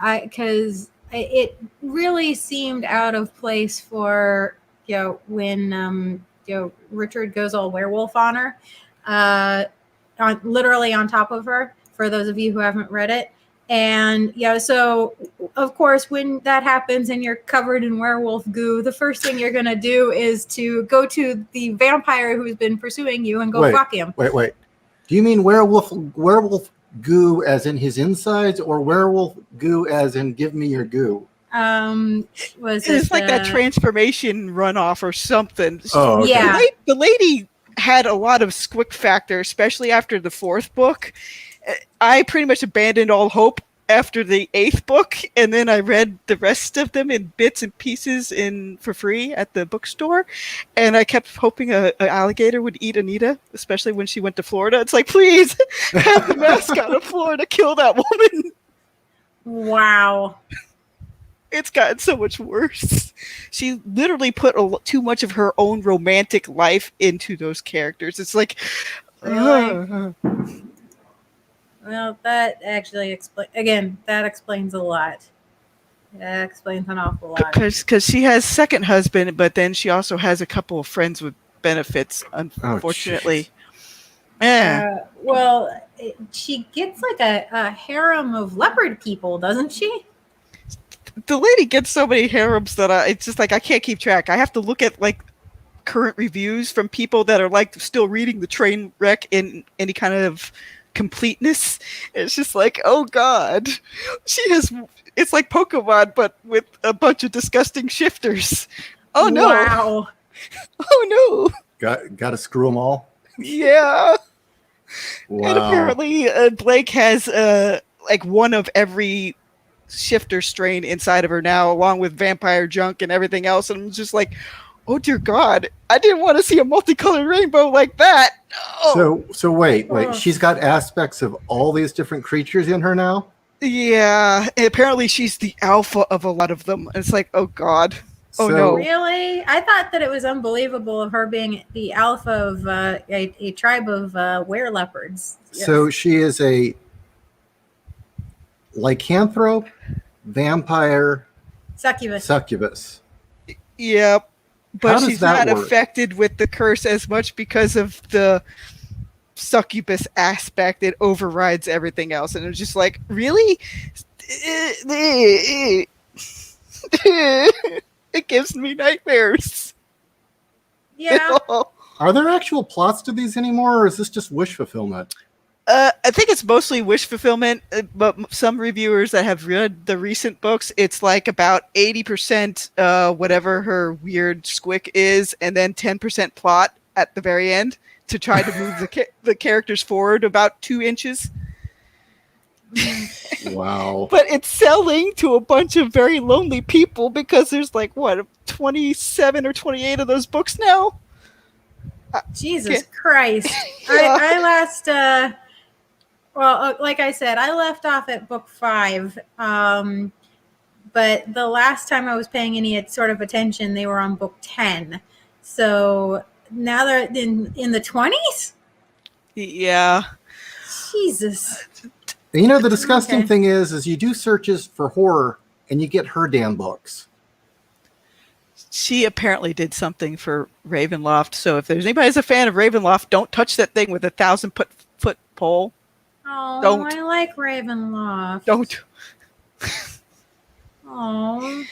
Because it really seemed out of place for, you know, when you know, Richard goes all werewolf on her, literally on top of her. For those of you who haven't read it, And yeah, so of course, when that happens and you're covered in werewolf goo, the first thing you're gonna do is to go to the vampire who's been pursuing you and go fuck him. Wait. Do you mean werewolf goo as in his insides, or werewolf goo as in give me your goo? It's like that transformation runoff or something. Oh, okay. Yeah. The lady had a lot of squick factor, especially after the 4th book. I pretty much abandoned all hope after the 8th book, and then I read the rest of them in bits and pieces for free at the bookstore, and I kept hoping an alligator would eat Anita, especially when she went to Florida. It's like, please, have the mascot of Florida kill that woman. Wow. It's gotten so much worse. She literally put too much of her own romantic life into those characters. It's like, really? Well, that actually explains a lot. That explains an awful lot. Because she has second husband, but then she also has a couple of friends with benefits, unfortunately. Well, she gets like a harem of leopard people, doesn't she? The lady gets so many harems that it's just like I can't keep track. I have to look at like current reviews from people that are like still reading the train wreck in any kind of completeness. It's just like, oh god, it's like Pokemon but with a bunch of disgusting shifters. Oh no. Wow. Oh no. Got to screw them all. Yeah. Wow. And apparently Blake has like one of every shifter strain inside of her now, along with vampire junk and everything else, and I'm just like, oh dear god, I didn't want to see a multicolored rainbow like that. Oh. So wait, she's got aspects of all these different creatures in her now? Yeah, and apparently she's the alpha of a lot of them. And it's like, oh god. Oh no. Really? I thought that it was unbelievable of her being the alpha of a tribe of wereleopards. Yes. So she is a lycanthrope, vampire, succubus. Yep. But she's not affected with the curse as much because of the succubus aspect. It overrides everything else. And it's just like, really? It gives me nightmares. Yeah. Are there actual plots to these anymore, or is this just wish fulfillment? I think it's mostly wish fulfillment, but some reviewers that have read the recent books, it's like about 80% whatever her weird squick is, and then 10% plot at the very end to try to move the characters forward about 2 inches. Wow. But it's selling to a bunch of very lonely people because there's like, what, 27 or 28 of those books now? Jesus Christ. Yeah. I last... Well, like I said, I left off at book 5, but the last time I was paying any sort of attention, they were on book 10. So now they're in the 20s? Yeah. Jesus. You know, the disgusting thing is you do searches for horror, and you get her damn books. She apparently did something for Ravenloft, so if there's anybody who's a fan of Ravenloft, don't touch that thing with a 1,000-foot pole. Oh, don't. I like Ravenloft. Don't. Oh.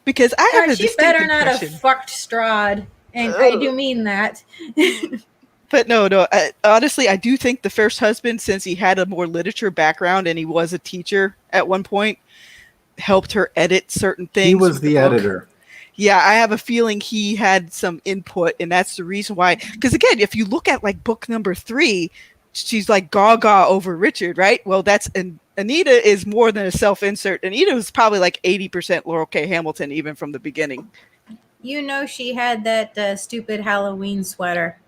Because I have a she better not have fucked Strahd. And I do mean that. But no. Honestly, I do think the first husband, since he had a more literature background and he was a teacher at one point, helped her edit certain things. He was the editor. Yeah, I have a feeling he had some input, and that's the reason why. Because again, if you look at like book number 3, she's like gaga over Richard, right? Well, Anita is more than a self-insert. Anita was probably like 80% Laurel K. Hamilton, even from the beginning. You know, she had that stupid Halloween sweater.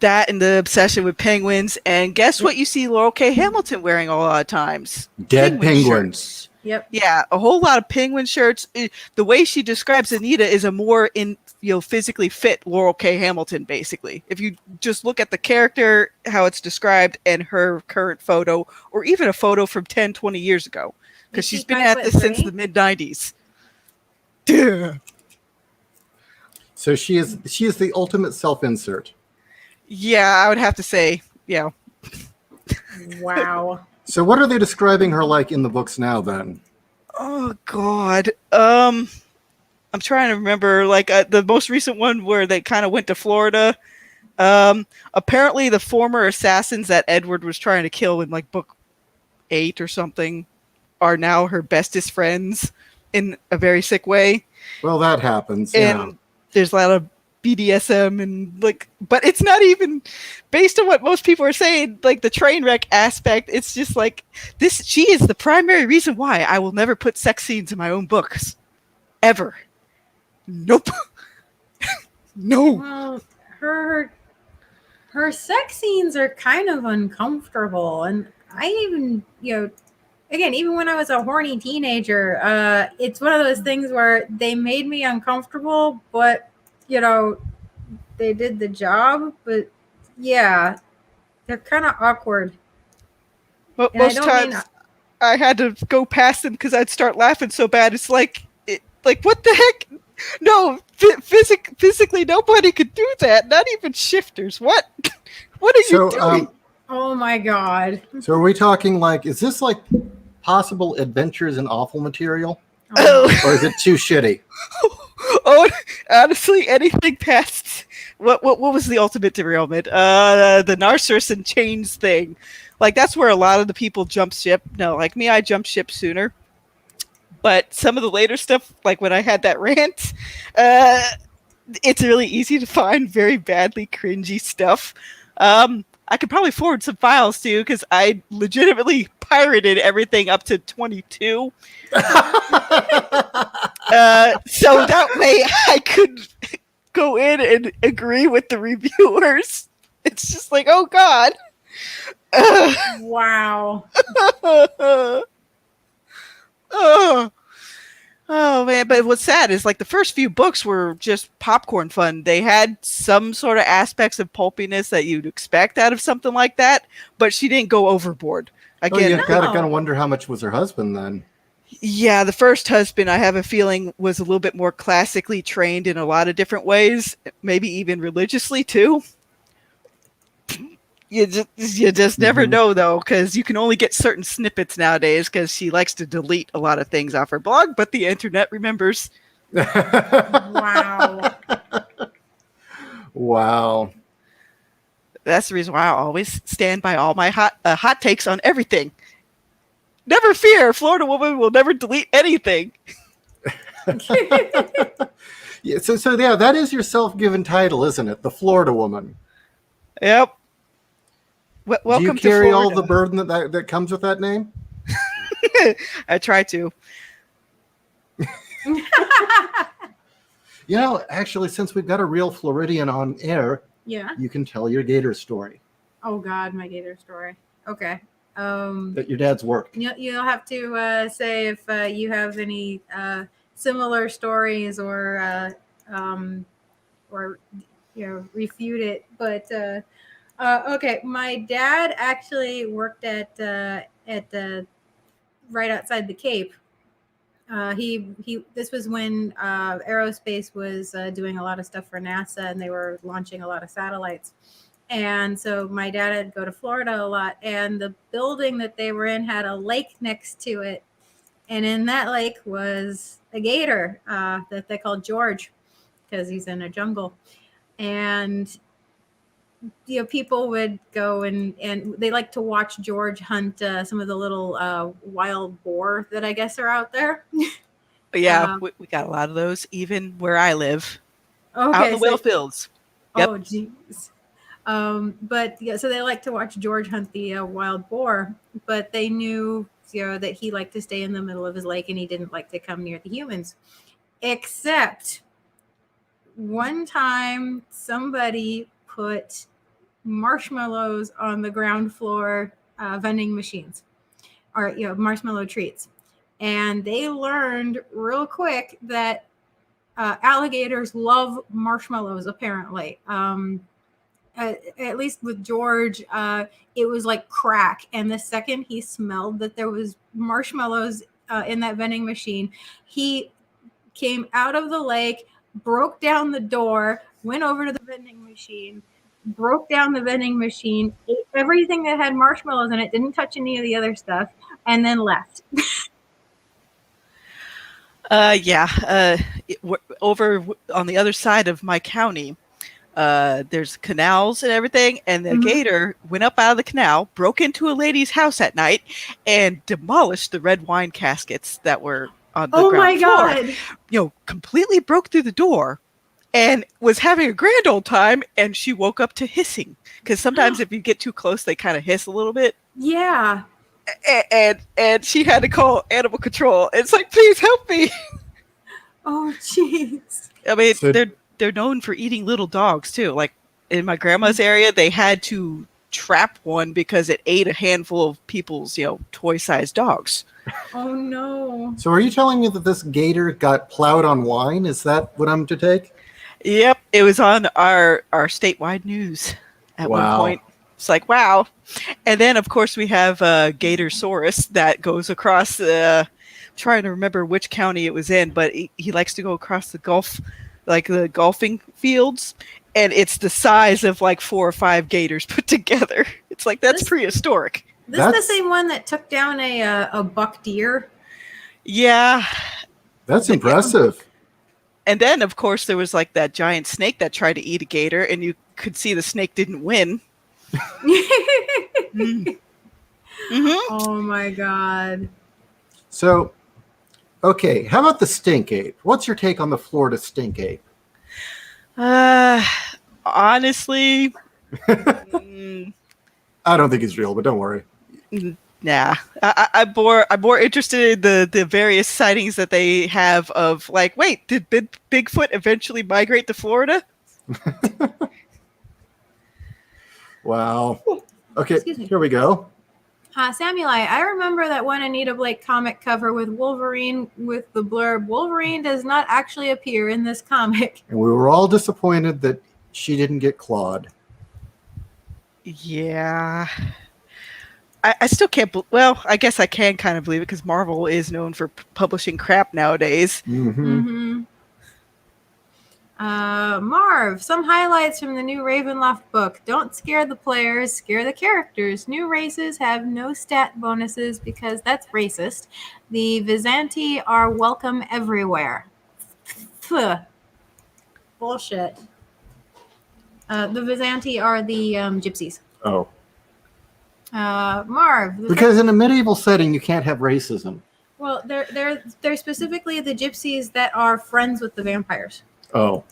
That and the obsession with penguins. And guess what you see Laurel K. Hamilton wearing a lot of times? Dead penguins. Yep. Yeah, a whole lot of penguin shirts. The way she describes Anita is a more physically fit Laurel K. Hamilton, basically. If you just look at the character, how it's described, and her current photo, or even a photo from 10, 20 years ago. Because she's been at this since the mid-90s. So she is the ultimate self-insert. Yeah, I would have to say, yeah. Wow. So what are they describing her like in the books now then? Oh God. I'm trying to remember, like the most recent one where they kind of went to Florida. Apparently, the former assassins that Edward was trying to kill in like book 8 or something are now her bestest friends in a very sick way. Well, that happens, yeah. And there's a lot of BDSM and like, but it's not even based on what most people are saying. Like the train wreck aspect, it's just like this. She is the primary reason why I will never put sex scenes in my own books, ever. Nope. No. Well, her sex scenes are kind of uncomfortable, and I even, again, even when I was a horny teenager, it's one of those things where they made me uncomfortable, but they did the job. But yeah, they're kind of awkward. But And I most don't times mean I had to go past them because I'd start laughing so bad. It's like, what the heck? No, physically, nobody could do that. Not even shifters. What? What are you doing? oh my God. So are we talking like, is this like possible Adventures in Awful material? Oh. Or is it too shitty? Oh, honestly, anything past what was the ultimate derailment? The Narcissus and Chains thing. Like that's where a lot of the people jump ship. No, like me, I jumped ship sooner. But some of the later stuff, like when I had that rant, it's really easy to find very badly cringy stuff. I could probably forward some files to you because I legitimately pirated everything up to 22. So that way I could go in and agree with the reviewers. It's just like, oh God. Wow. Oh man, but what's sad is like the first few books were just popcorn fun. They had some sort of aspects of pulpiness that you'd expect out of something like that, but she didn't go overboard. Again, you gotta kind of wonder how much was her husband then. Yeah, the first husband, I have a feeling, was a little bit more classically trained in a lot of different ways, maybe even religiously too. You just never know though, because you can only get certain snippets nowadays because she likes to delete a lot of things off her blog, but the internet remembers. Wow. Wow. That's the reason why I always stand by all my hot takes on everything. Never fear, Florida Woman will never delete anything. Yeah, so yeah, that is your self-given title, isn't it? The Florida Woman. Yep. Welcome Do you carry to all the burden that comes with that name? I try to. Actually, since we've got a real Floridian on air, Yeah. you can tell your gator story. Oh God, my gator story. Okay. That your dad's work. You'll have to say if you have any similar stories or refute it. But okay, my dad actually worked at the right outside the Cape. This was when aerospace was doing a lot of stuff for NASA, and they were launching a lot of satellites. And so my dad had to go to Florida a lot, and the building that they were in had a lake next to it, and in that lake was a gator that they called George because he's in a jungle. And people would go and they like to watch George hunt some of the little wild boar that I guess are out there. But yeah, we got a lot of those even where I live. Okay, out in the whale fields. Yep. Oh geez. But yeah, so they like to watch George hunt the wild boar, but they knew that he liked to stay in the middle of his lake and he didn't like to come near the humans. Except one time somebody put marshmallows on the ground floor vending machines, or marshmallow treats, and they learned real quick that alligators love marshmallows apparently. At least with George, it was like crack, and the second he smelled that there was marshmallows in that vending machine, he came out of the lake, broke down the door, went over to the vending machine, broke down the vending machine, ate everything that had marshmallows in it, didn't touch any of the other stuff, and then left. Over on the other side of my county, there's canals and everything, and the gator went up out of the canal, broke into a lady's house at night, and demolished the red wine caskets that were on the ground floor. God. Completely broke through the door and was having a grand old time, and she woke up to hissing, because sometimes if you get too close they kind of hiss a little bit. Yeah. And she had to call animal control. It's like, please help me. Oh jeez. I mean, they're known for eating little dogs too. Like in my grandma's area, they had to trap one because it ate a handful of people's, toy-sized dogs. Oh no. So are you telling me that this gator got plowed on wine? Is that what I'm to take? Yep, it was on our statewide news at one point. It's like, wow. And then, of course, we have Gatorsaurus that goes across trying to remember which county it was in, but he likes to go across the Gulf, like the golfing fields, and it's the size of like 4 or 5 gators put together. It's like, that's prehistoric. This is the same one that took down a buck deer? Yeah. That's impressive. And then, of course, there was like that giant snake that tried to eat a gator, and you could see the snake didn't win. Oh my god. So, okay, how about the stink ape? What's your take on the Florida stink ape? Honestly, I don't think he's real, but don't worry. Nah, I'm more interested in the various sightings that they have of, like, wait, did Bigfoot eventually migrate to Florida? Wow. Okay, here we go. Samuel, I remember that one Anita Blake comic cover with Wolverine with the blurb, Wolverine does not actually appear in this comic. And we were all disappointed that she didn't get clawed. Yeah. I still can't. Well, I guess I can kind of believe it because Marvel is known for publishing crap nowadays. Marv, some highlights from the new Ravenloft book. Don't scare the players, scare the characters. New races have no stat bonuses because that's racist. The Vizanti are welcome everywhere. Bullshit. The Vizanti are the gypsies. Oh. Marv. Because in a medieval setting, you can't have racism. Well, they're specifically the gypsies that are friends with the vampires. Oh.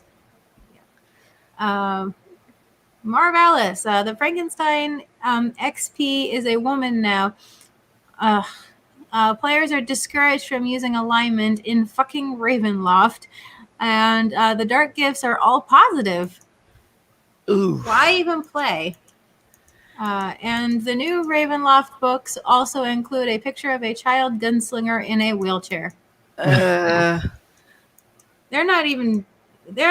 Marv Alice, the Frankenstein XP is a woman now. Players are discouraged from using alignment in fucking Ravenloft, and the dark gifts are all positive. Ooh. Why even play? And the new Ravenloft books also include a picture of a child gunslinger in a wheelchair. They're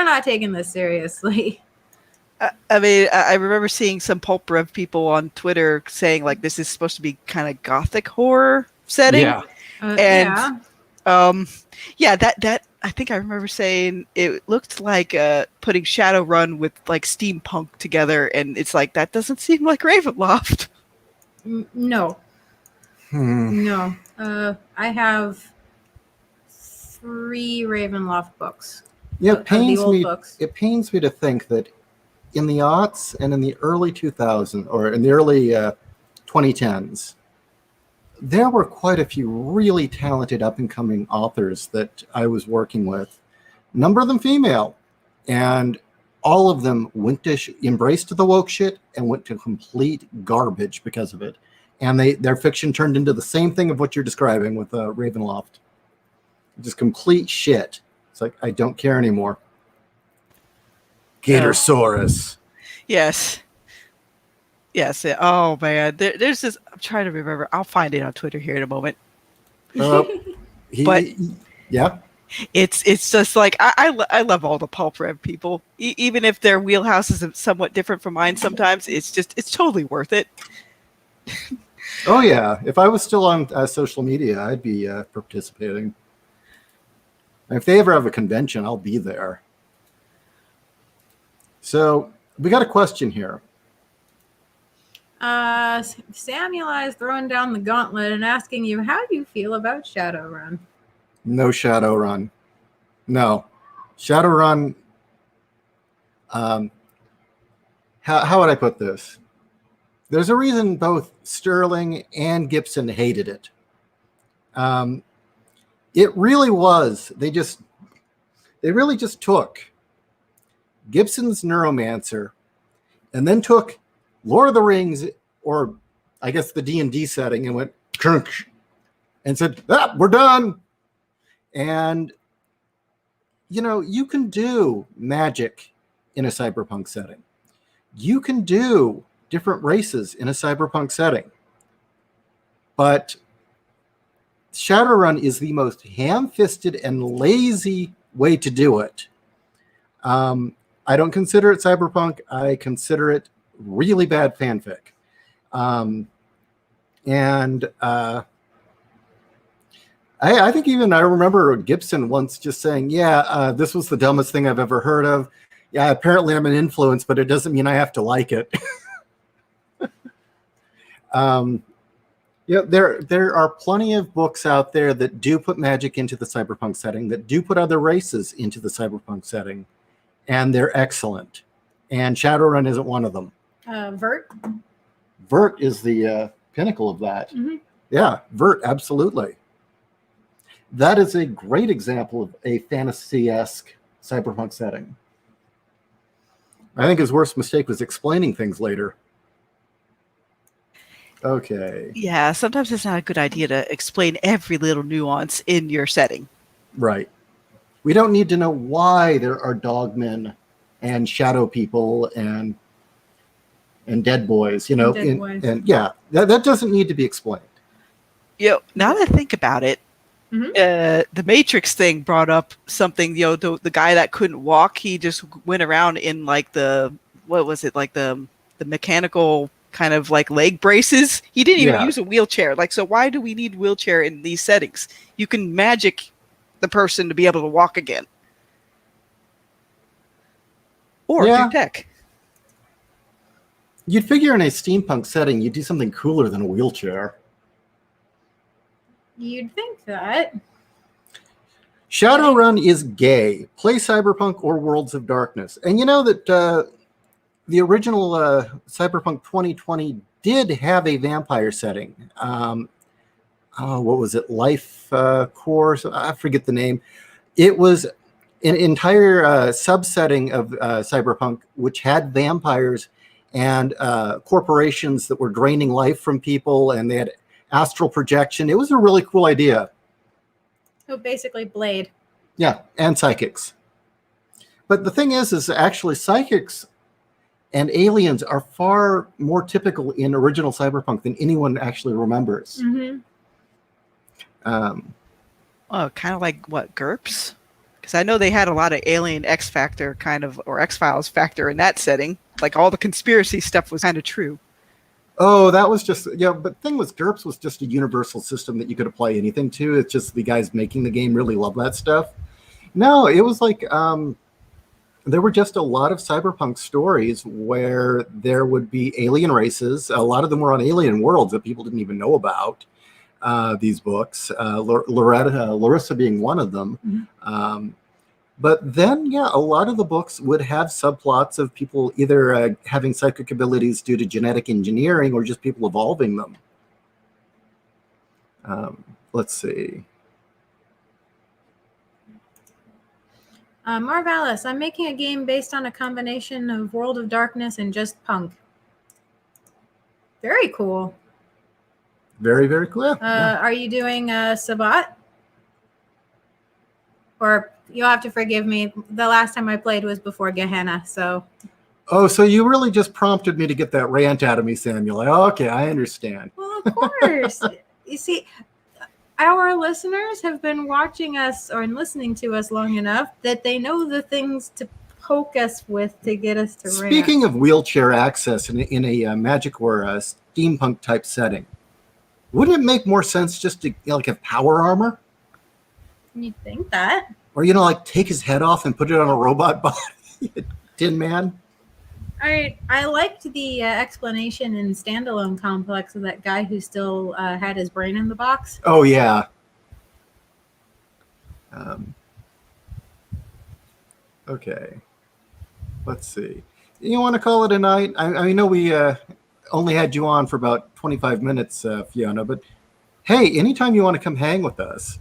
not taking this seriously. I mean, I remember seeing some Pulp Rev people on Twitter saying, like, this is supposed to be kind of gothic horror setting. Yeah. That I think I remember saying it looked like putting Shadowrun with like steampunk together, and it's like, that doesn't seem like Ravenloft. No. No. I have 3 Ravenloft books. Yeah, it pains me. Books. It pains me to think that in the aughts and in the early 2000s, or in the early 2010s, there were quite a few really talented up-and-coming authors that I was working with. A number of them female, and all of them embraced the woke shit and went to complete garbage because of it. And their fiction turned into the same thing of what you're describing with Ravenloft. Just complete shit. It's like, I don't care anymore. Gatorsaurus. Yes. Oh man, there's this. I'm trying to remember. I'll find it on Twitter here in a moment. Yeah. It's just like I love all the Pulp Rev people, even if their wheelhouse is somewhat different from mine. Sometimes it's totally worth it. Oh yeah, if I was still on social media, I'd be participating. If they ever have a convention, I'll be there. So, We got a question here. Samuel is throwing down the gauntlet and asking you, how do you feel about Shadowrun? No Shadowrun. No. Shadowrun, how would I put this? There's a reason both Sterling and Gibson hated it. It really was. They really just took Gibson's Neuromancer and then took Lord of the Rings, or I guess the D&D setting, and went crunch and said, we're done. And, you can do magic in a cyberpunk setting. You can do different races in a cyberpunk setting. But Shadowrun is the most ham-fisted and lazy way to do it. I don't consider it cyberpunk. I consider it really bad fanfic. I think even I remember Gibson once just saying, this was the dumbest thing I've ever heard of. Yeah, apparently I'm an influence, but it doesn't mean I have to like it. There are plenty of books out there that do put magic into the cyberpunk setting, that do put other races into the cyberpunk setting, and they're excellent. And Shadowrun isn't one of them. Vert? Vert is the pinnacle of that. Mm-hmm. Yeah, Vert, absolutely. That is a great example of a fantasy-esque cyberpunk setting. I think his worst mistake was explaining things later. Okay. Yeah, sometimes it's not a good idea to explain every little nuance in your setting. Right. We don't need to know why there are dogmen and shadow people and dead boys, and yeah, that doesn't need to be explained. Now that I think about it, the Matrix thing brought up something. The guy that couldn't walk, he just went around in like the mechanical kind of like leg braces. He didn't even use a wheelchair. So why do we need wheelchair in these settings? You can magic the person to be able to walk again, or do tech. You'd figure in a steampunk setting, you'd do something cooler than a wheelchair. You'd think that. Shadowrun is gay. Play Cyberpunk or Worlds of Darkness. And you know that the original Cyberpunk 2020 did have a vampire setting. What was it? Life Core? I forget the name. It was an entire subsetting of Cyberpunk which had vampires and corporations that were draining life from people, and they had astral projection. It was a really cool idea. So basically Blade. Yeah, and psychics. But the thing is actually psychics and aliens are far more typical in original Cyberpunk than anyone actually remembers. Mm-hmm. Kind of like what, GURPS? Because I know they had a lot of Alien X Factor or X-Files factor in that setting. Like all the conspiracy stuff was kind of true. Oh, that was just, but the thing was, GURPS was just a universal system that you could apply anything to. It's just the guys making the game really love that stuff. No, it was like, there were just a lot of cyberpunk stories where there would be alien races. A lot of them were on alien worlds that people didn't even know about, these books, Larissa being one of them. Mm-hmm. But then, a lot of the books would have subplots of people either having psychic abilities due to genetic engineering or just people evolving them. Let's see. Marvalis, I'm making a game based on a combination of World of Darkness and just punk. Very cool. Very, very cool. Are you doing Sabbat? Or you'll have to forgive me. The last time I played was before Gehenna, so. Oh, so you really just prompted me to get that rant out of me, Samuel. Okay, I understand. Well, of course. You see, our listeners have been watching us or listening to us long enough that they know the things to poke us with to get us to rant. Speaking of wheelchair access in a magic or a steampunk type setting, wouldn't it make more sense just to have power armor? You'd think that. Or, take his head off and put it on a robot body? Tin Man? I liked the explanation in Standalone Complex of that guy who still had his brain in the box. Oh yeah. Okay. Let's see. You want to call it a night? I know we only had you on for about 25 minutes, Fiona, but hey, anytime you want to come hang with us,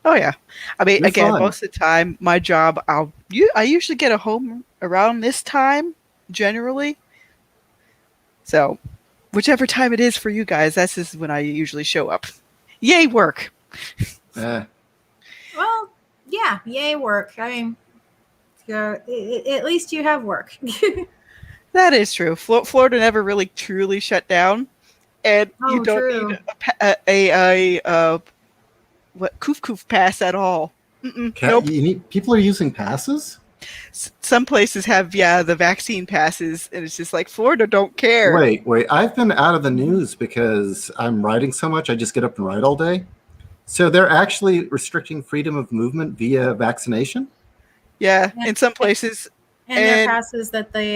Oh yeah, I mean, you're again, fun. most of the time, my job, I usually get home around this time generally. So, whichever time it is for you guys, that's just when I usually show up. Yay, work! Eh, Well, yeah, yay, work. I mean, at least you have work. That is true. Florida never really truly shut down, and you Oh, don't true. need a what koof koof pass at all. Nope. people are using passes? Some places have the vaccine passes, and it's just like Florida don't care. Wait. I've been out of the news because I'm writing so much. I just get up and write all day. So they're actually restricting freedom of movement via vaccination? Yeah, Yeah. in some places. And there are And passes that the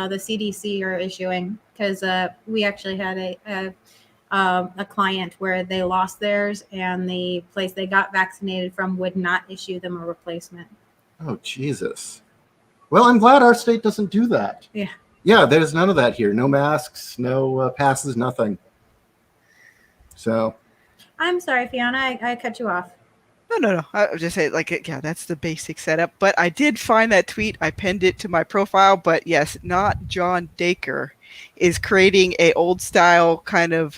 the CDC are issuing, because we actually had a client where they lost theirs, and the place they got vaccinated from would not issue them a replacement. Oh, Jesus. Well, I'm glad our state doesn't do that. Yeah. Yeah, there's none of that here. No masks, no passes, nothing. So, I'm sorry, Fiona, I cut you off. no. I was just saying, like, yeah, that's the basic setup. But I did find that tweet. I pinned it to my profile. But yes, not John Dacre is creating a old style kind of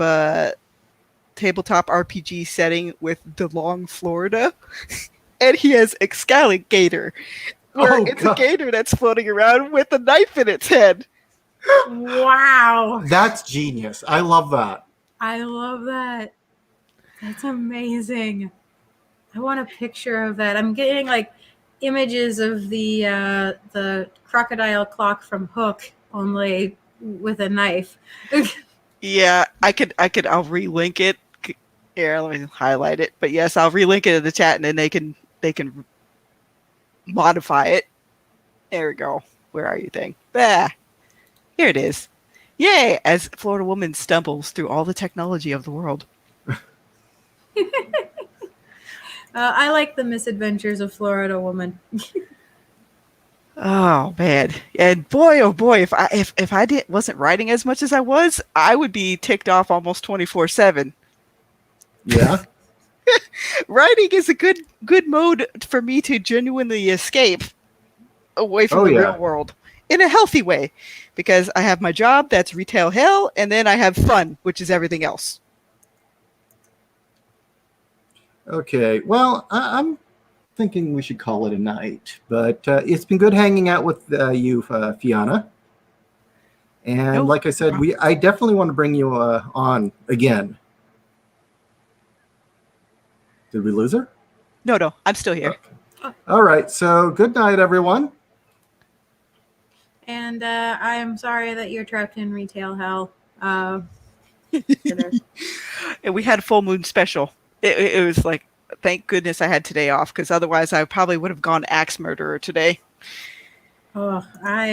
tabletop RPG setting with DeLong, Florida, and he has Excaligator, where it's God. a gator that's floating around with a knife in its head. Wow. That's genius. I love that. I love that. That's amazing. I want a picture of that. I'm getting like images of the crocodile clock from Hook, only with a knife. Yeah, I'll relink it. Here, let me highlight it. But yes, I'll relink it in the chat, and then they can modify it. There we go. Where are you, thing? Ah, here it is. Yay! As Florida woman stumbles through all the technology of the world. I like the misadventures of Florida woman. Oh man! And boy, oh boy, if I wasn't writing as much as I was, I would be ticked off almost 24/7. Yeah. Writing is a good mode for me to genuinely escape away from the real world in a healthy way, because I have my job, that's retail hell, and then I have fun, which is everything else. Okay. Well, I'm thinking we should call it a night, but it's been good hanging out with you, Fiona. And like I said, I definitely want to bring you on again. Did we lose her? No, I'm still here. Okay. All right. So good night, everyone. And I am sorry that you're trapped in retail hell. And we had a full moon special. It was like, thank goodness I had today off, because otherwise I probably would have gone axe murderer today. Oh,